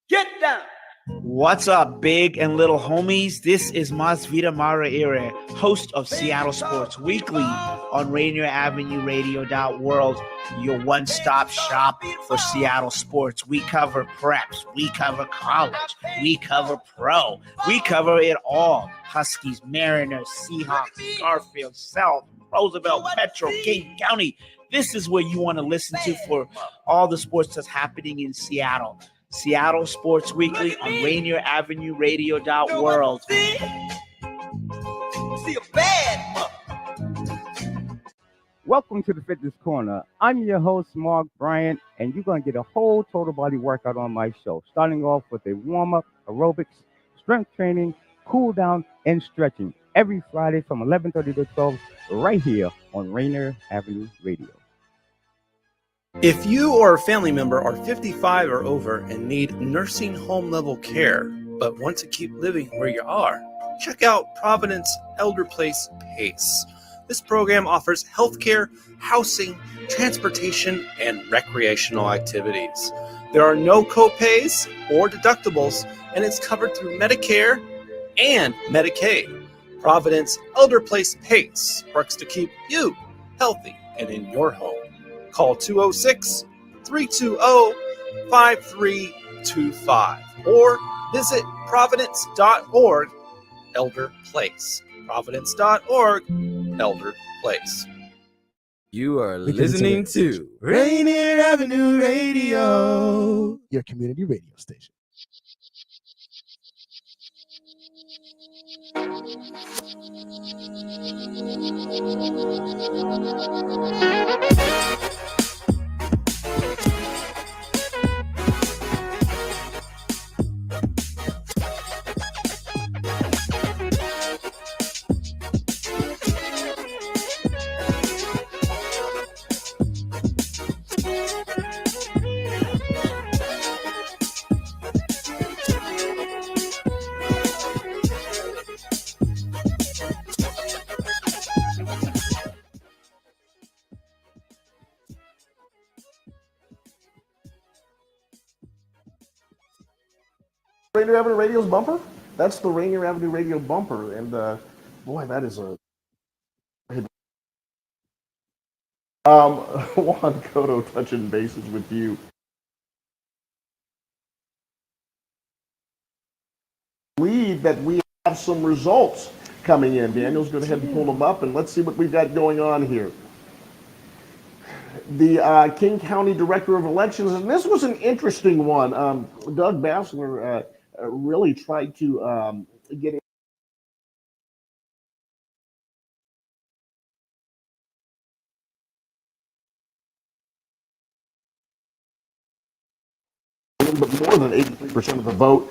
get down! What's up, big and little homies? This is Masvita Maraire, host of Seattle Sports Weekly on Rainier Avenue Radio World, your one-stop shop for Seattle sports. We cover preps, we cover college, we cover pro, we cover it all. Huskies, Mariners, Seahawks, Garfield, South, Roosevelt, Petro, King County. This is what you want to listen to for all the sports that's happening in Seattle. Seattle Sports Weekly on Rainier Avenue Radio World. See a bad Welcome to the Fitness Corner. I'm your host, Mark Bryant, and you're going to get a whole total body workout on my show, starting off with a warm-up, aerobics, strength training, cool down, and stretching every Friday from 11:30 to 12 right here on Rainier Avenue Radio. If you or a family member are 55 or over and need nursing home level care, but want to keep living where you are, check out Providence Elder Place PACE. This program offers healthcare, housing, transportation, and recreational activities. There are no co-pays or deductibles, and it's covered through Medicare and Medicaid. Providence Elder Place PACE works to keep you healthy and in your home. Call 206-320-5325 or visit providence.org Elder Place. Providence.org Elder Place. You are listening to Rainier Avenue Radio, your community radio station. Rainier Avenue Radio's bumper? That's the Rainier Avenue Radio bumper, and boy, that is a Juan Cotto touching bases with you. Lead that we have some results coming in. Daniel's going to go ahead and pull them up, and let's see what we've got going on here. The King County Director of Elections, and this was an interesting one. Doug Bassler really tried to get in. But more than 83% of the vote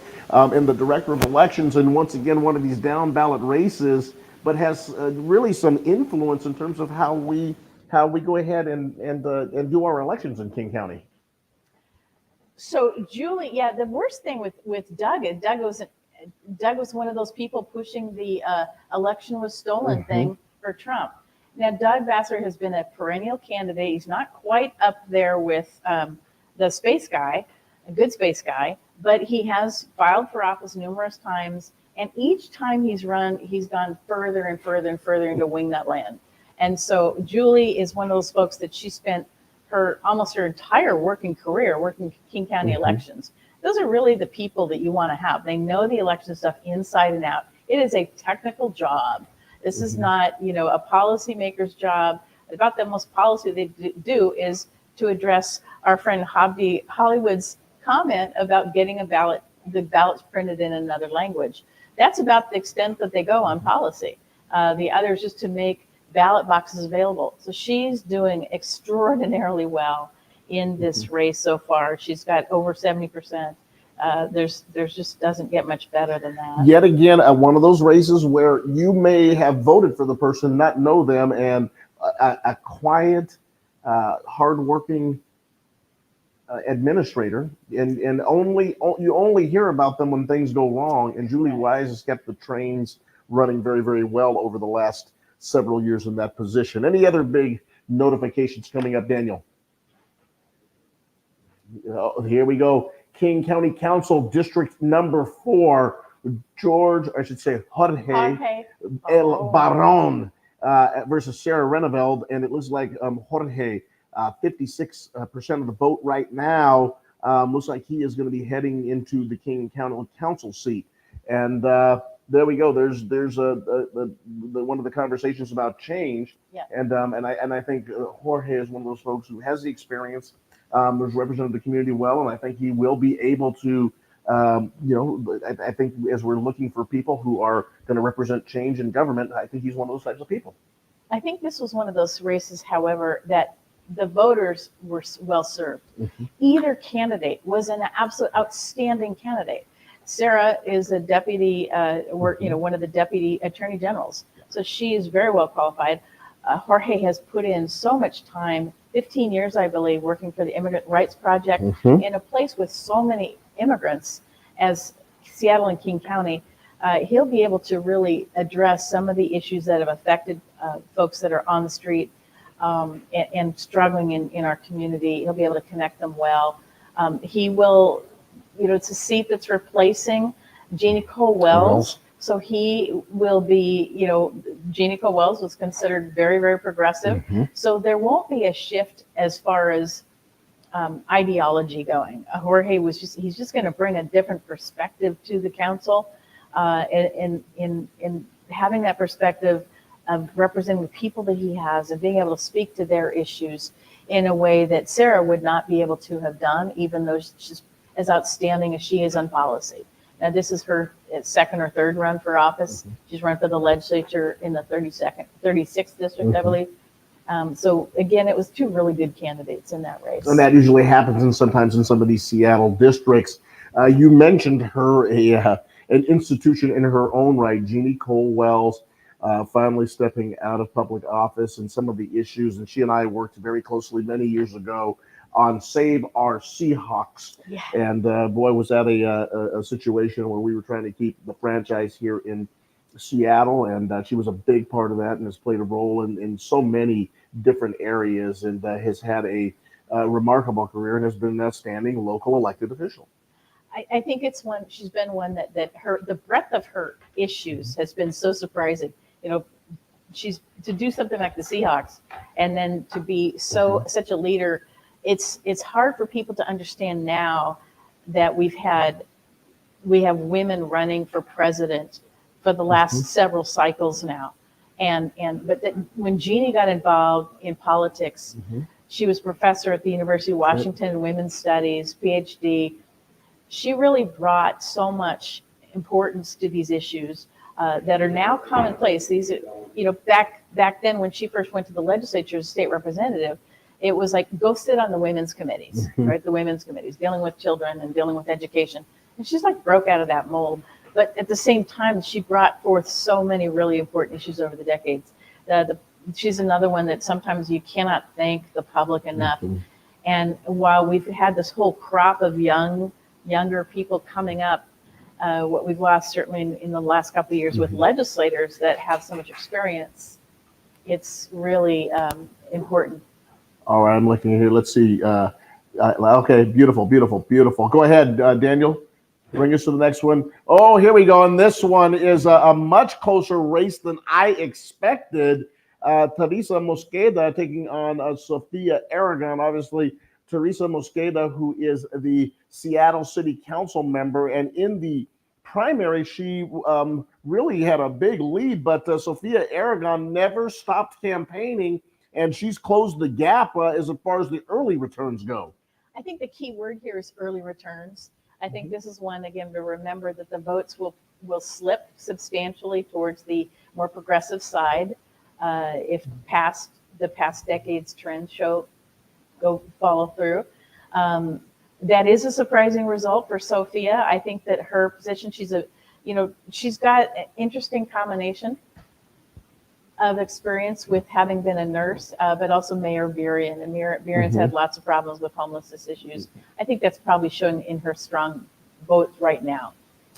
in the Director of Elections, and once again, one of these down ballot races, but has really some influence in terms of how we go ahead and do our elections in King County. So Julie, yeah, the worst thing with Doug is Doug was one of those people pushing the election was stolen thing for Trump. Now, Doug Bassler has been a perennial candidate. He's not quite up there with the space guy, a good space guy, but he has filed for office numerous times. And each time he's run, he's gone further and further and further into wingnut land. And so Julie is one of those folks that she spent almost her entire working career working King County elections. Those are really the people that you want to have. They know the election stuff inside and out. It is a technical job. This is not, a policymaker's job. About the most policy they do is to address our friend Hollywood's comment about getting the ballots printed in another language. That's about the extent that they go on policy. The other is just to make ballot boxes available. So she's doing extraordinarily well in this race so far. She's got over 70%. There's just doesn't get much better than that. Yet again, one of those races where you may have voted for the person, not know them, and a quiet, hardworking administrator, and you only hear about them when things go wrong. And Julie Wise has kept the trains running very, very well over the last several years in that position. Any other big notifications coming up, Daniel? Here we go. King County Council District number 4, Jorge El Baron versus Sarah Reneveld, and it looks like Jorge, 56% of the vote right now. Looks like he is going to be heading into the King County Council seat, and there we go. There's one of the conversations about change, and I think Jorge is one of those folks who has the experience, has represented the community well, and I think he will be able to. I think as we're looking for people who are going to represent change in government, I think he's one of those types of people. I think this was one of those races, however, that the voters were well served. Either candidate was an absolute outstanding candidate. Sarah is a deputy, one of the deputy attorney generals, so she is very well qualified. Jorge has put in so much time, 15 years, I believe, working for the Immigrant Rights Project in a place with so many immigrants as Seattle and King County. He'll be able to really address some of the issues that have affected folks that are on the street and struggling in our community. He'll be able to connect them well. He will, it's a seat that's replacing Jeannie Cole Wells. So he will be, Jeannie Cole Wells was considered very, very progressive. So there won't be a shift as far as ideology going. Jorge he's just going to bring a different perspective to the council, in having that perspective of representing the people that he has and being able to speak to their issues in a way that Sarah would not be able to have done, even though she's as outstanding as she is on policy. Now, this is her second or third run for office. She's run for the legislature in the 36th district, I believe. So again, it was two really good candidates in that race. And that usually happens sometimes in some of these Seattle districts. You mentioned her, an institution in her own right, Jeannie Cole Wells, finally stepping out of public office and some of the issues. And she and I worked very closely many years ago on Save Our Seahawks. And boy, was that a situation where we were trying to keep the franchise here in Seattle, and she was a big part of that and has played a role in so many different areas, and has had a remarkable career and has been an outstanding local elected official. I think she's been one that the breadth of her issues has been so surprising. She's to do something like the Seahawks and then to be such a leader. It's hard for people to understand now that we have women running for president for the last several cycles now. But when Jeannie got involved in politics, she was professor at the University of Washington in Women's Studies, PhD. She really brought so much importance to these issues that are now commonplace. These, back then when she first went to the legislature as state representative, it was like, go sit on the women's committees, right? The women's committees, dealing with children and dealing with education. And she's like broke out of that mold. But at the same time, she brought forth so many really important issues over the decades. She's another one that sometimes you cannot thank the public enough. And while we've had this whole crop of younger people coming up, what we've lost certainly in the last couple of years with legislators that have so much experience, it's really important. All right, I'm looking here. Let's see. Okay, beautiful. Go ahead, Daniel. Bring us to the next one. Oh, here we go. And this one is a much closer race than I expected. Teresa Mosqueda taking on Sophia Aragon. Obviously, Teresa Mosqueda, who is the Seattle City Council member. And in the primary, she really had a big lead. But Sophia Aragon never stopped campaigning. And she's closed the gap as far as the early returns go. I think the key word here is early returns. I think this is one, again, to remember that the votes will slip substantially towards the more progressive side if the past decades trends follow through. That is a surprising result for Sophia. I think that her position, she's got an interesting combination of experience with having been a nurse, but also Mayor Burian. And Mayor Burian's had lots of problems with homelessness issues. I think that's probably showing in her strong vote right now.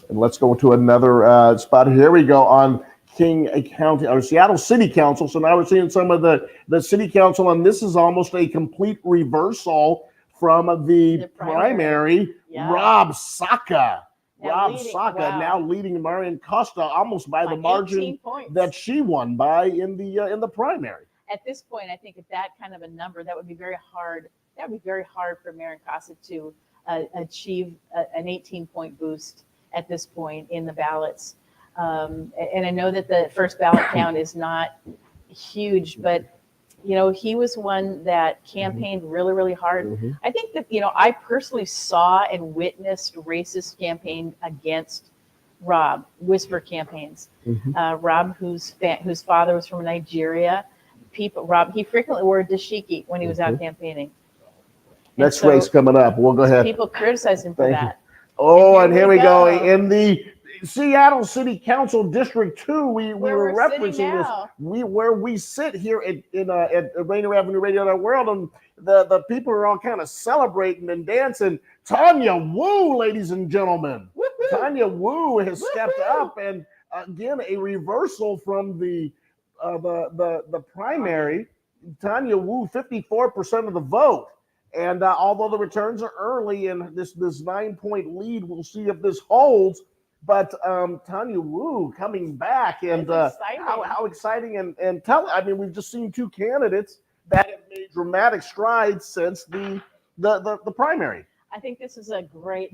And let's go to another spot. Here we go on King County or Seattle City Council. So now we're seeing some of the city council, and this is almost a complete reversal from the primary, Yeah. Rob Saka. Now leading- wow. Now leading Marion Costa almost by the Like margin 18 points. that she won by in the primary. At this point, I think at that kind of a number, that would be very hard. That would be very hard for Marion Costa to achieve an 18-point boost at this point in the ballots. And I know that the first ballot count is not huge, but he was one that campaigned really, really hard. I think that, I personally saw and witnessed racist campaign against Rob, whisper campaigns. Rob, whose father was from Nigeria. Rob, he frequently wore a dashiki when he was out campaigning. Next race coming up. We'll go ahead. People criticized him for that. Oh, and here we go. In the Seattle City Council District 2, we were referencing this. Where we sit here at Rainier Avenue Radio World, and the people are all kind of celebrating and dancing. Tanya Woo, ladies and gentlemen. Tanya Woo has stepped up, and again, a reversal from the primary. Tanya Woo, 54% of the vote. And although the returns are early and this 9-point lead, we'll see if this holds. But Tanya Woo coming back, and how exciting! And we've just seen two candidates that have made dramatic strides since the primary. I think this is great.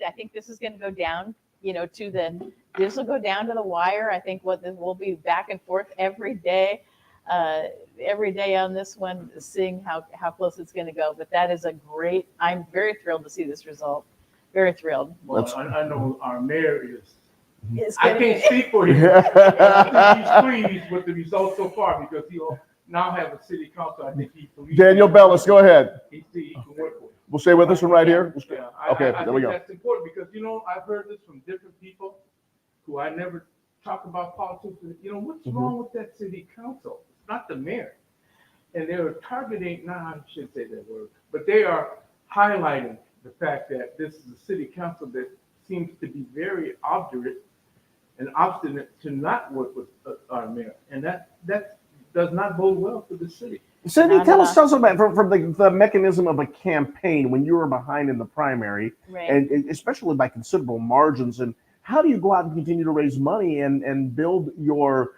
I think this is going to go down, this will go down to the wire. I think we'll be back and forth every day on this one, seeing how close it's going to go. But that is I'm very thrilled to see this result. Very thrilled. Well, I know our mayor is. I can't speak for him. I think he's pleased with the results so far because he'll now have a city council. I think he believes. Daniel Bellis, go ahead. He can work with. We'll stay with this one right here. Yeah, Okay, I there we think go. that's important because I've heard this from different people who I never talk about politics. What's wrong with that city council? It's not the mayor, and they're targeting. I shouldn't say that word, but they are highlighting the fact that this is a city council that seems to be very obdurate and obstinate to not work with our mayor, and that does not bode well for the city. Cindy, tell us about from the mechanism of a campaign when you were behind in the primary, right, and especially by considerable margins. And how do you go out and continue to raise money and build your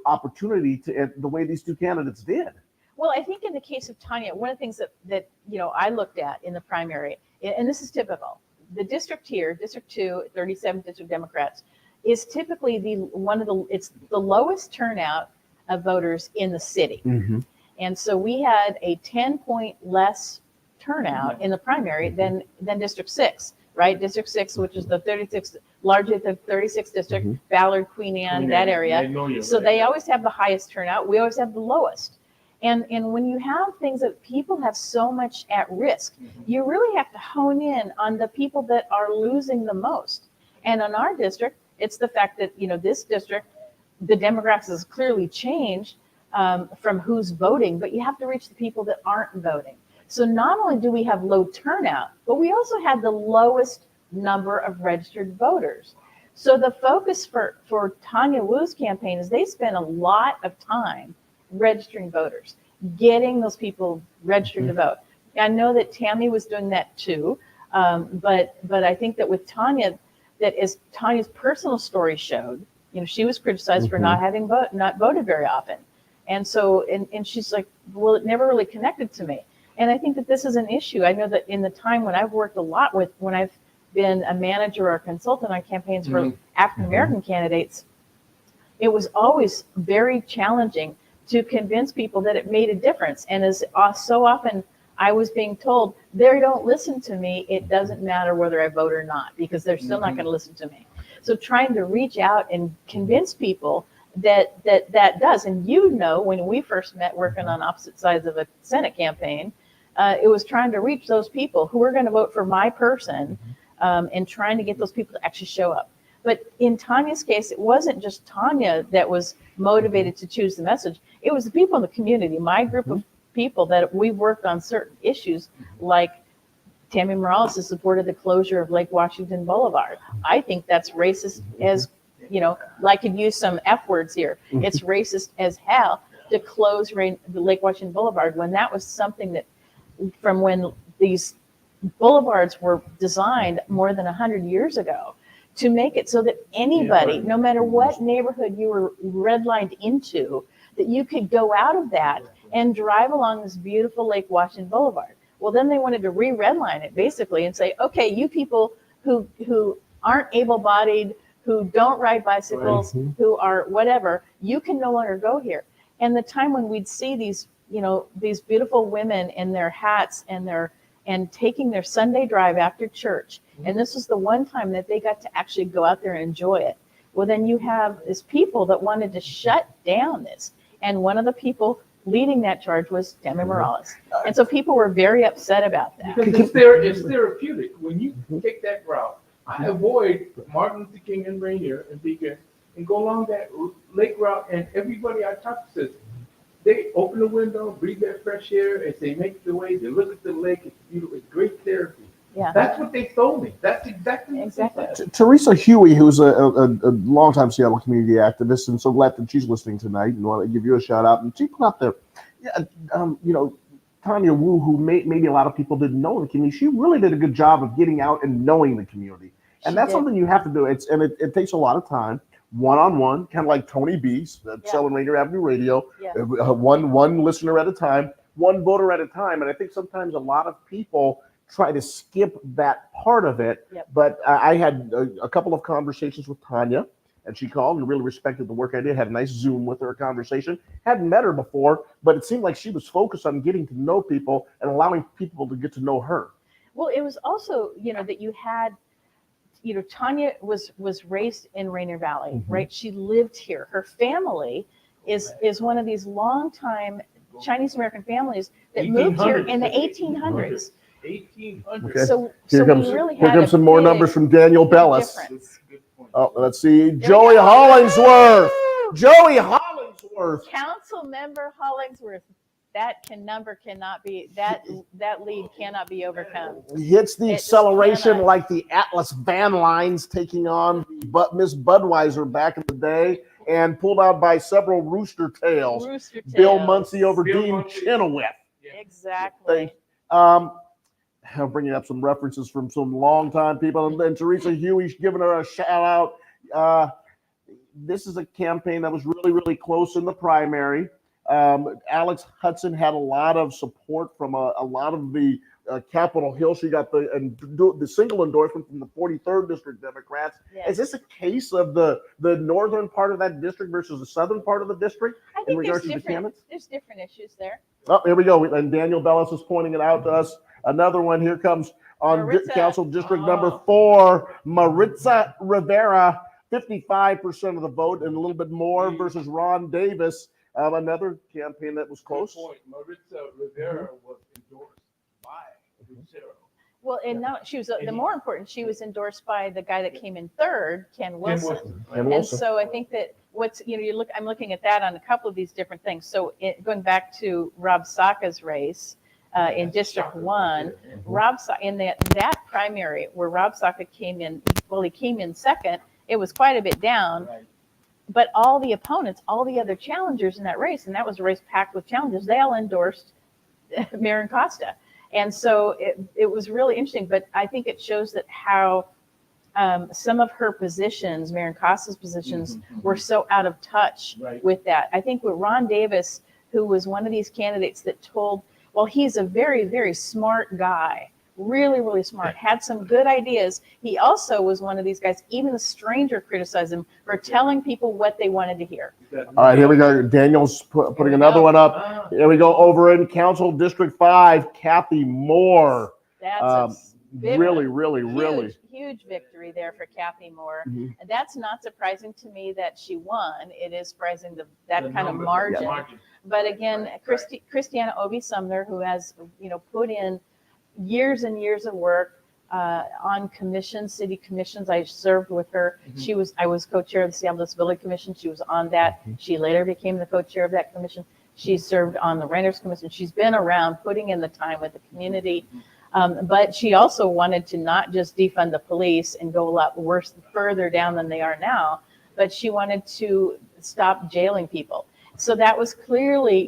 opportunity to the way these two candidates did? Well, I think in the case of Tanya, one of the things that I looked at in the primary, and this is typical, the district here, District 2, 37 district Democrats, is typically it's the lowest turnout of voters in the city. And so we had a 10-point less turnout in the primary than District 6, right? District 6, which is largely the 36th district, Ballard, Queen Anne, that area. So they always have the highest turnout. We always have the lowest. And when you have things that people have so much at risk, you really have to hone in on the people that are losing the most. And in our district, it's the fact that, this district, the demographics has clearly changed from who's voting, but you have to reach the people that aren't voting. So not only do we have low turnout, but we also had the lowest number of registered voters. So the focus for Tanya Woo's campaign is they spent a lot of time registering voters, getting those people registered to vote. I know that Tammy was doing that too, but I think that with Tanya, that as Tanya's personal story showed, she was criticized for not having not voted very often, and so and she's like, well, it never really connected to me, and I think that this is an issue. I know that in the time when I've worked a lot when I've been a manager or a consultant on campaigns for African American candidates, it was always very challenging to convince people that it made a difference. And as so often I was being told, they don't listen to me, it doesn't matter whether I vote or not, because they're still not going to listen to me. So trying to reach out and convince people that does. And when we first met working on opposite sides of a Senate campaign, it was trying to reach those people who were going to vote for my person, and trying to get those people to actually show up. But in Tanya's case, it wasn't just Tanya that was motivated to choose the message. It was the people in the community, my group of people that we worked on certain issues, like Tammy Morales has supported the closure of Lake Washington Boulevard. I think that's racist as, I could use some F words here. It's racist as hell to close the Lake Washington Boulevard when that was something that from when these boulevards were designed more than 100 years ago to make it so that anybody, no matter what neighborhood you were redlined into, that you could go out of that and drive along this beautiful Lake Washington Boulevard. Well, then they wanted to re-redline it basically and say, okay, you people who aren't able-bodied, who don't ride bicycles, who are whatever, you can no longer go here. And the time when we'd see these, these beautiful women in their hats and taking their Sunday drive after church, and this was the one time that they got to actually go out there and enjoy it. Well, then you have these people that wanted to shut down this, and one of the people leading that charge was Demi Morales, and so people were very upset about that. Because it's therapeutic. When you take that route, I avoid Martin Luther King and Rainier and Beacon and go along that lake route, and everybody I talk to says, they open the window, breathe that fresh air, as they make their way, they look at the lake, it's beautiful, it's great therapy. Yeah. That's what they told me. That's exactly. Teresa Huey, who's a longtime Seattle community activist, and so glad that she's listening tonight, and want to give you a shout out. And she put out there, Tanya Woo, who maybe a lot of people didn't know in the community. She really did a good job of getting out and knowing the community, and that's something you have to do. It takes a lot of time, one-on-one, kind of like Tony B's selling Rainier Avenue Radio, one listener at a time, one voter at a time, and I think sometimes a lot of people try to skip that part of it. But I had a couple of conversations with Tanya, and she called and really respected the work I did. Had a nice Zoom with her conversation. Hadn't met her before, but it seemed like she was focused on getting to know people and allowing people to get to know her. Well, it was also, that you had, Tanya was raised in Rainier Valley, right? She lived here. Her family is one of these longtime Chinese American families that moved here in the 1800s. 1800. Okay. So here comes some more numbers from Daniel Bellis. Oh, let's see, Joey Hollingsworth. Joey Hollingsworth. Council member Hollingsworth. That lead cannot be overcome. Hits the acceleration like the Atlas van lines taking on Miss Budweiser back in the day, and pulled out by several rooster tails. Bill Muncie over Dean Chenoweth. Exactly. I'm bringing up some references from some longtime people, and Teresa Huey's giving her a shout out. This is a campaign that was really, really close in the primary. Alex Hudson had a lot of support from a lot of the Capitol Hill. She got the single endorsement from the 43rd District Democrats. Yes. Is this a case of the northern part of that district versus the southern part of the district in regards to the candidates? There's different issues there. Oh, here we go. And Daniel Bellis is pointing it out to us. Another one here comes on Council District number 4, Maritza Rivera, 55% of the vote and a little bit more versus Ron Davis. Another campaign that was close. Maritza Rivera was endorsed by Lucero. Well, and now she was the more important. She was endorsed by the guy that came in third, Ken Wilson. And so I think that I'm looking at that on a couple of these different things. So going back to Rob Saka's race in District 1, Rob Saka in that primary where Rob Saka came in. Well, he came in second. It was quite a bit down. Right. But all the opponents, all the other challengers in that race, and that was a race packed with challengers, they all endorsed Marin Costa. And so it was really interesting. But I think it shows that how some of her positions, Marin Costa's positions, were so out of touch with that. I think with Ron Davis, who was one of these candidates that told, well, he's a very, very smart guy. Really, really smart, had some good ideas. He also was one of these guys, even the stranger criticized him for telling people what they wanted to hear. All right, here we go. Daniel's putting another one up. Here we go over in Council District 5, Kathy Moore. That's really huge victory there for Kathy Moore. And that's not surprising to me that she won. It is surprising that kind of margin. But again, Christiana Obi Sumner, who has put in years and years of work on commissions, city commissions. I served with her. I was co-chair of the Seattle Disability Commission. She was on that. She later became the co-chair of that commission. She served on the Renters Commission. She's been around putting in the time with the community. But she also wanted to not just defund the police and go a lot worse, further down than they are now, but she wanted to stop jailing people. So that was clearly,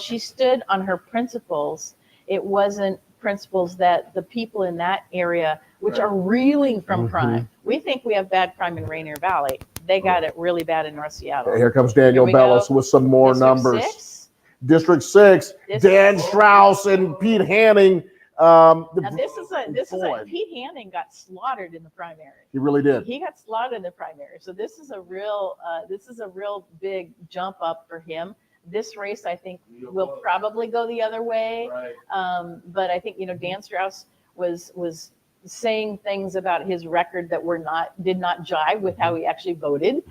she stood on her principles. It wasn't principles that the people in that area, which are reeling from crime. We think we have bad crime in Rainier Valley. They got it really bad in North Seattle. Here comes Daniel Here we Bellis go. with some more District numbers. 6. District 6, Dan Strauss and Pete Hanning. Now this is a Pete Hanning got slaughtered in the primary. He really did. He got slaughtered in the primary. So this is a real big jump up for him. This race, I think, will probably go the other way. But I think, Dan Strauss was saying things about his record that did not jive with how he actually voted.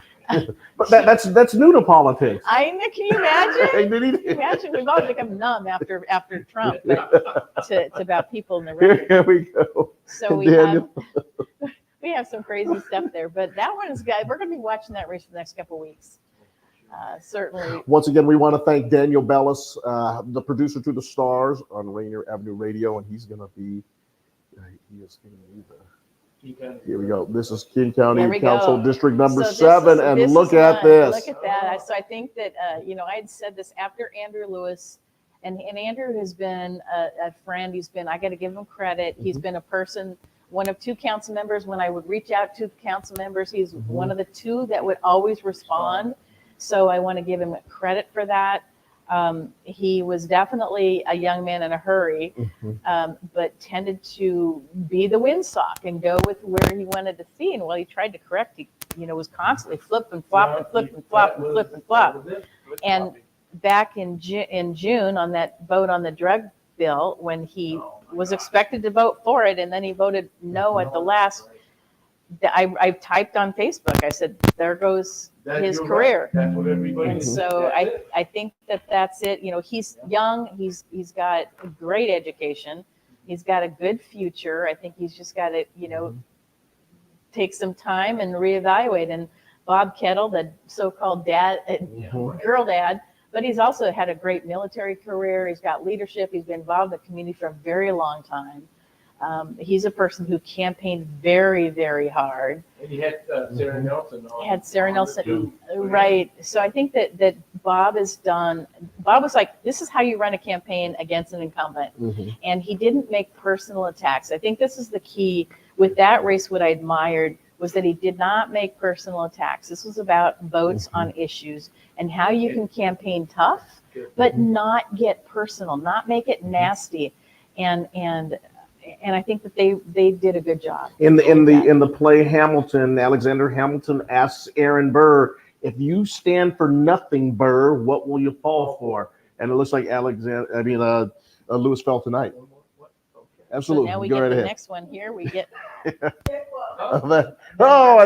But that's new to politics. Can you imagine? Can you imagine? We've all become numb after Trump, but to about people in the record. Here we go. So we have some crazy stuff there, but that one is good. We're going to be watching that race for the next couple of weeks. Certainly. Once again, we want to thank Daniel Bellis, the producer to the stars on Rainier Avenue Radio, and he's going to be. He is going to be the. Here we go. This is King County Council District number 7, and look at this. Look at that. So I think that I had said this after Andrew Lewis, and Andrew has been a friend. I got to give him credit. He's been a person, one of 2 council members. When I would reach out to council members, he's one of the 2 that would always respond. So I want to give him credit for that. He was definitely a young man in a hurry, but tended to be the windsock and go with where he wanted to see. And while he tried to correct, he was constantly flip and flop and flip and flop and flip and flop. And back in June on that vote on the drug bill, when he was expected to vote for it and then he voted no at the last, I typed on Facebook, I said, there goes his career. Right. That's what everybody And so I think that's it. He's young, he's got a great education, he's got a good future. I think he's just got to, take some time and reevaluate. And Bob Kettle, the so-called dad, girl dad, but he's also had a great military career. He's got leadership. He's been involved in the community for a very long time. He's a person who campaigned very, very hard. And he had Sarah Nelson on. He had Sarah Nelson, right. So I think that Bob was like, this is how you run a campaign against an incumbent. And he didn't make personal attacks. I think this is the key with that race. What I admired was that he did not make personal attacks. This was about votes on issues and how you can campaign tough, but not get personal, not make it nasty. And I think that they did a good job. In the play Hamilton, Alexander Hamilton asks Aaron Burr, "If you stand for nothing, Burr, what will you fall for?" And it looks like Lewis fell tonight. Absolutely. So now we Go get right the ahead. next one here. We get and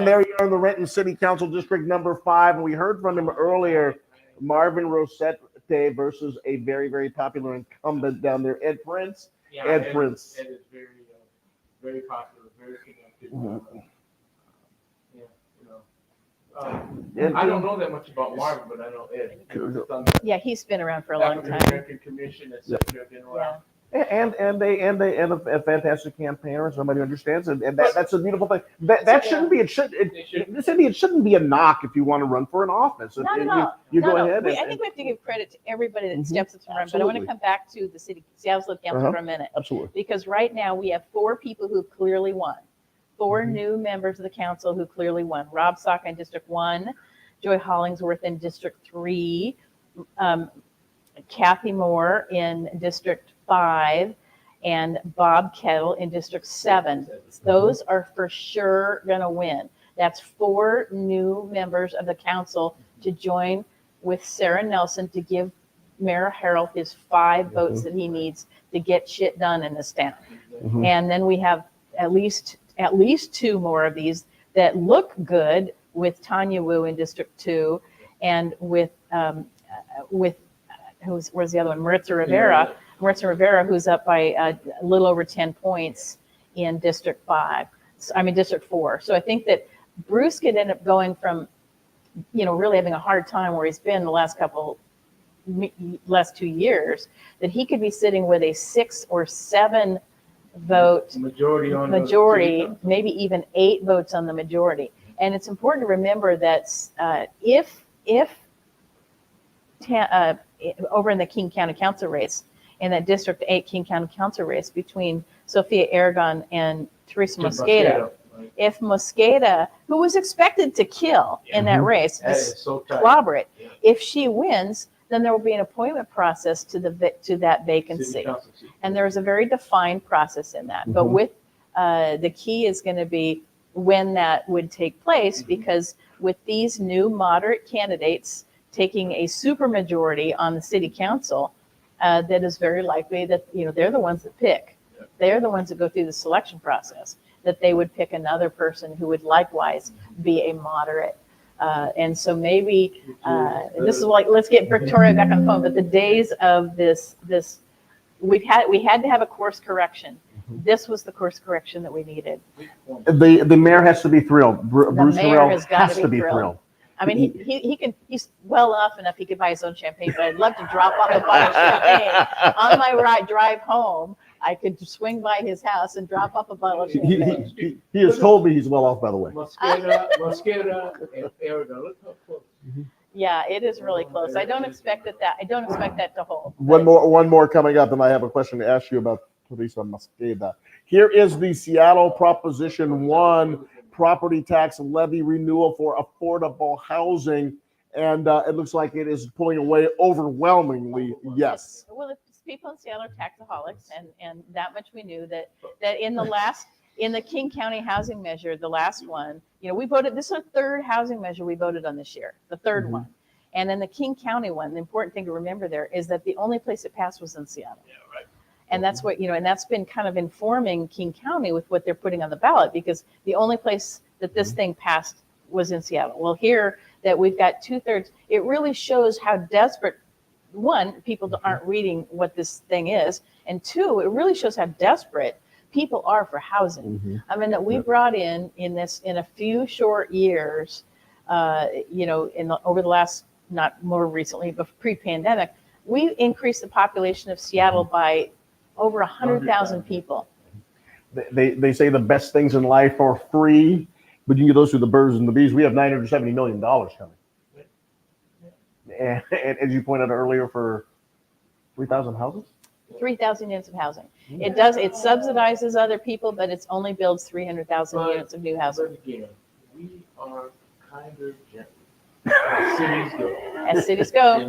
there you are in the Renton City Council District number 5, and we heard from him earlier, Marvin Rosette versus a very, very popular incumbent down there, Ed Prince. Yeah, Ed Prince. Ed is very popular, very connected. I don't know that much about Marvin, but I know Ed. Yeah, he's been around for a long time. African Commission, etc. Been around. And a fantastic campaigner, somebody who understands, and that's a beautiful thing. That shouldn't be. It shouldn't be a knock if you want to run for an office. Not at all. You go ahead. I think we have to give credit to everybody that steps up to run. But I want to come back to the Seattle City Council for a minute. Absolutely. Because right now we have 4 people who clearly won. 4 new members of the council who clearly won. Rob Saka in District 1, Joy Hollingsworth in District 3, Kathy Moore in District 5, and Bob Kettle in District 7. Those are for sure going to win. That's 4 new members of the council to join with Sarah Nelson to give Mayor Harrell his 5 votes that he needs to get shit done in this town. And then we have at least 2 more of these that look good with Tanya Woo in District 2 and with where's the other one? Maritza Rivera, who's up by a little over 10 points in District 4. So I think that Bruce could end up going from, really having a hard time where he's been the last 2 years, that he could be sitting with a 6 or 7 vote majority, maybe even 8 votes on the majority. And it's important to remember that if over in the King County Council race, in that District 8 King County Council race between Sophia Aragon and Teresa Mosqueda. If Mosqueda, who was expected to kill in that race, clobber it, if she wins, then there will be an appointment process to that vacancy. And there is a very defined process in that. But with the key is going to be when that would take place, because with these new moderate candidates taking a supermajority on the city council, that is very likely that they're the ones that pick. They're the ones that go through the selection process, that they would pick another person who would likewise be a moderate. And so maybe this is like, let's get Victoria back on the phone, but the days of this we had to have a course correction. This was the course correction that we needed. The mayor has to be thrilled. Bruce mayor Harrell has got has to be thrilled. I mean, he's well off enough he could buy his own champagne, but I'd love to drop off a bottle of champagne on my drive home. I could swing by his house and drop off a bottle of champagne. He has told me he's well off, by the way. Mosqueda, and Aragon. Look how close. Yeah, it is really close. I don't expect that to hold. One more coming up, and I have a question to ask you about Teresa Mosqueda. Here is the Seattle Proposition 1 property tax levy renewal for affordable housing, and it looks like it is pulling away overwhelmingly yes. Well, people in Seattle are taxaholics, and that much we knew that in the King County housing measure, the last one, we voted, this is the third housing measure we voted on this year, the third one. And then the King County one, the important thing to remember there is that the only place it passed was in Seattle. Yeah, right. And that's what, and that's been kind of informing King County with what they're putting on the ballot, because the only place that this thing passed was in Seattle. Well, here that we've got 2/3, it really shows how desperate, one, people aren't reading what this thing is, and two, it really shows how desperate people are for housing. I mean, that we brought in a few short years, over the last, not more recently, but pre-pandemic, we increased the population of Seattle by over 100,000 people. They say the best things in life are free, but you get those through the birds and the bees. We have $970 million coming. And as you pointed out earlier, for 3,000 houses? 3,000 units of housing. It subsidizes other people, but it only builds 300,000 units of new housing. Again, we are kind of gentle. As cities go.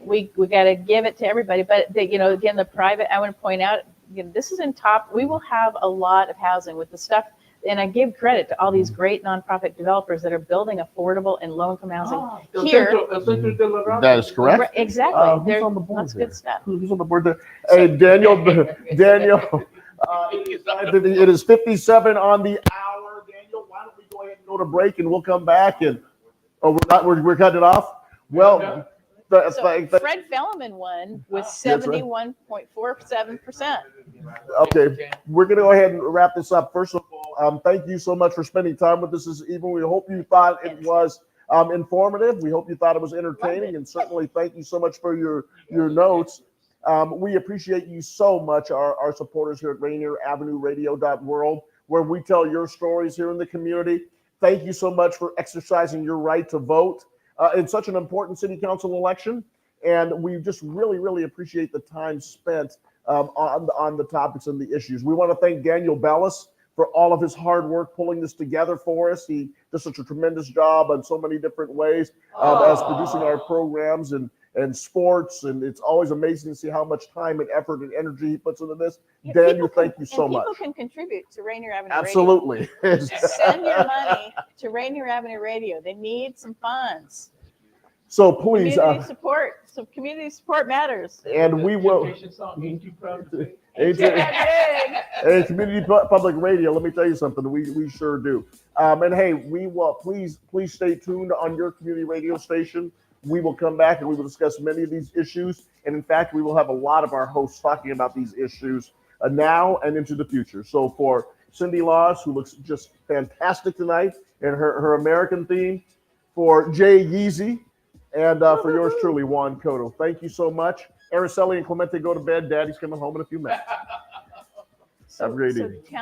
We got to give it to everybody. But again, the private, I want to point out, this is in top. We will have a lot of housing with the stuff. And I give credit to all these great nonprofit developers that are building affordable and low-income housing here. That is correct. Exactly. Who's on the board? That's good stuff. Who's on the board there? Hey, Daniel. It is 57 on the hour. Daniel, why don't we go ahead and go to break, and we'll come back. And we're cutting it off. Well. Fred Fellman won with 71.47%. Okay, we're going to go ahead and wrap this up. First of all, thank you so much for spending time with us this evening. We hope you thought it was informative. We hope you thought it was entertaining, and certainly thank you so much for your notes. We appreciate you so much, our supporters here at Rainier Avenue Radio.world, where we tell your stories here in the community. Thank you so much for exercising your right to vote in such an important city council election. And we just really, really appreciate the time spent on the topics and the issues. We want to thank Daniel Bellis for all of his hard work pulling this together for us. He does such a tremendous job in so many different ways as producing our programs and sports. And it's always amazing to see how much time and effort and energy he puts into this. Daniel, thank you so much. People can contribute to Rainier Avenue Absolutely. Radio. Send your money to Rainier Avenue Radio. They need some funds. So please, community support matters. And we will. Hey, community public radio. Let me tell you something. We sure do. And hey, we will please stay tuned on your community radio station. We will come back and we will discuss many of these issues. And in fact, we will have a lot of our hosts talking about these issues now and into the future. So for Cindi Laws, who looks just fantastic tonight in her American theme, for Jay Yeezy, and for yours truly, Juan Cotto. Thank you so much. Araceli and Clemente, go to bed. Daddy's coming home in a few minutes. Have a great evening.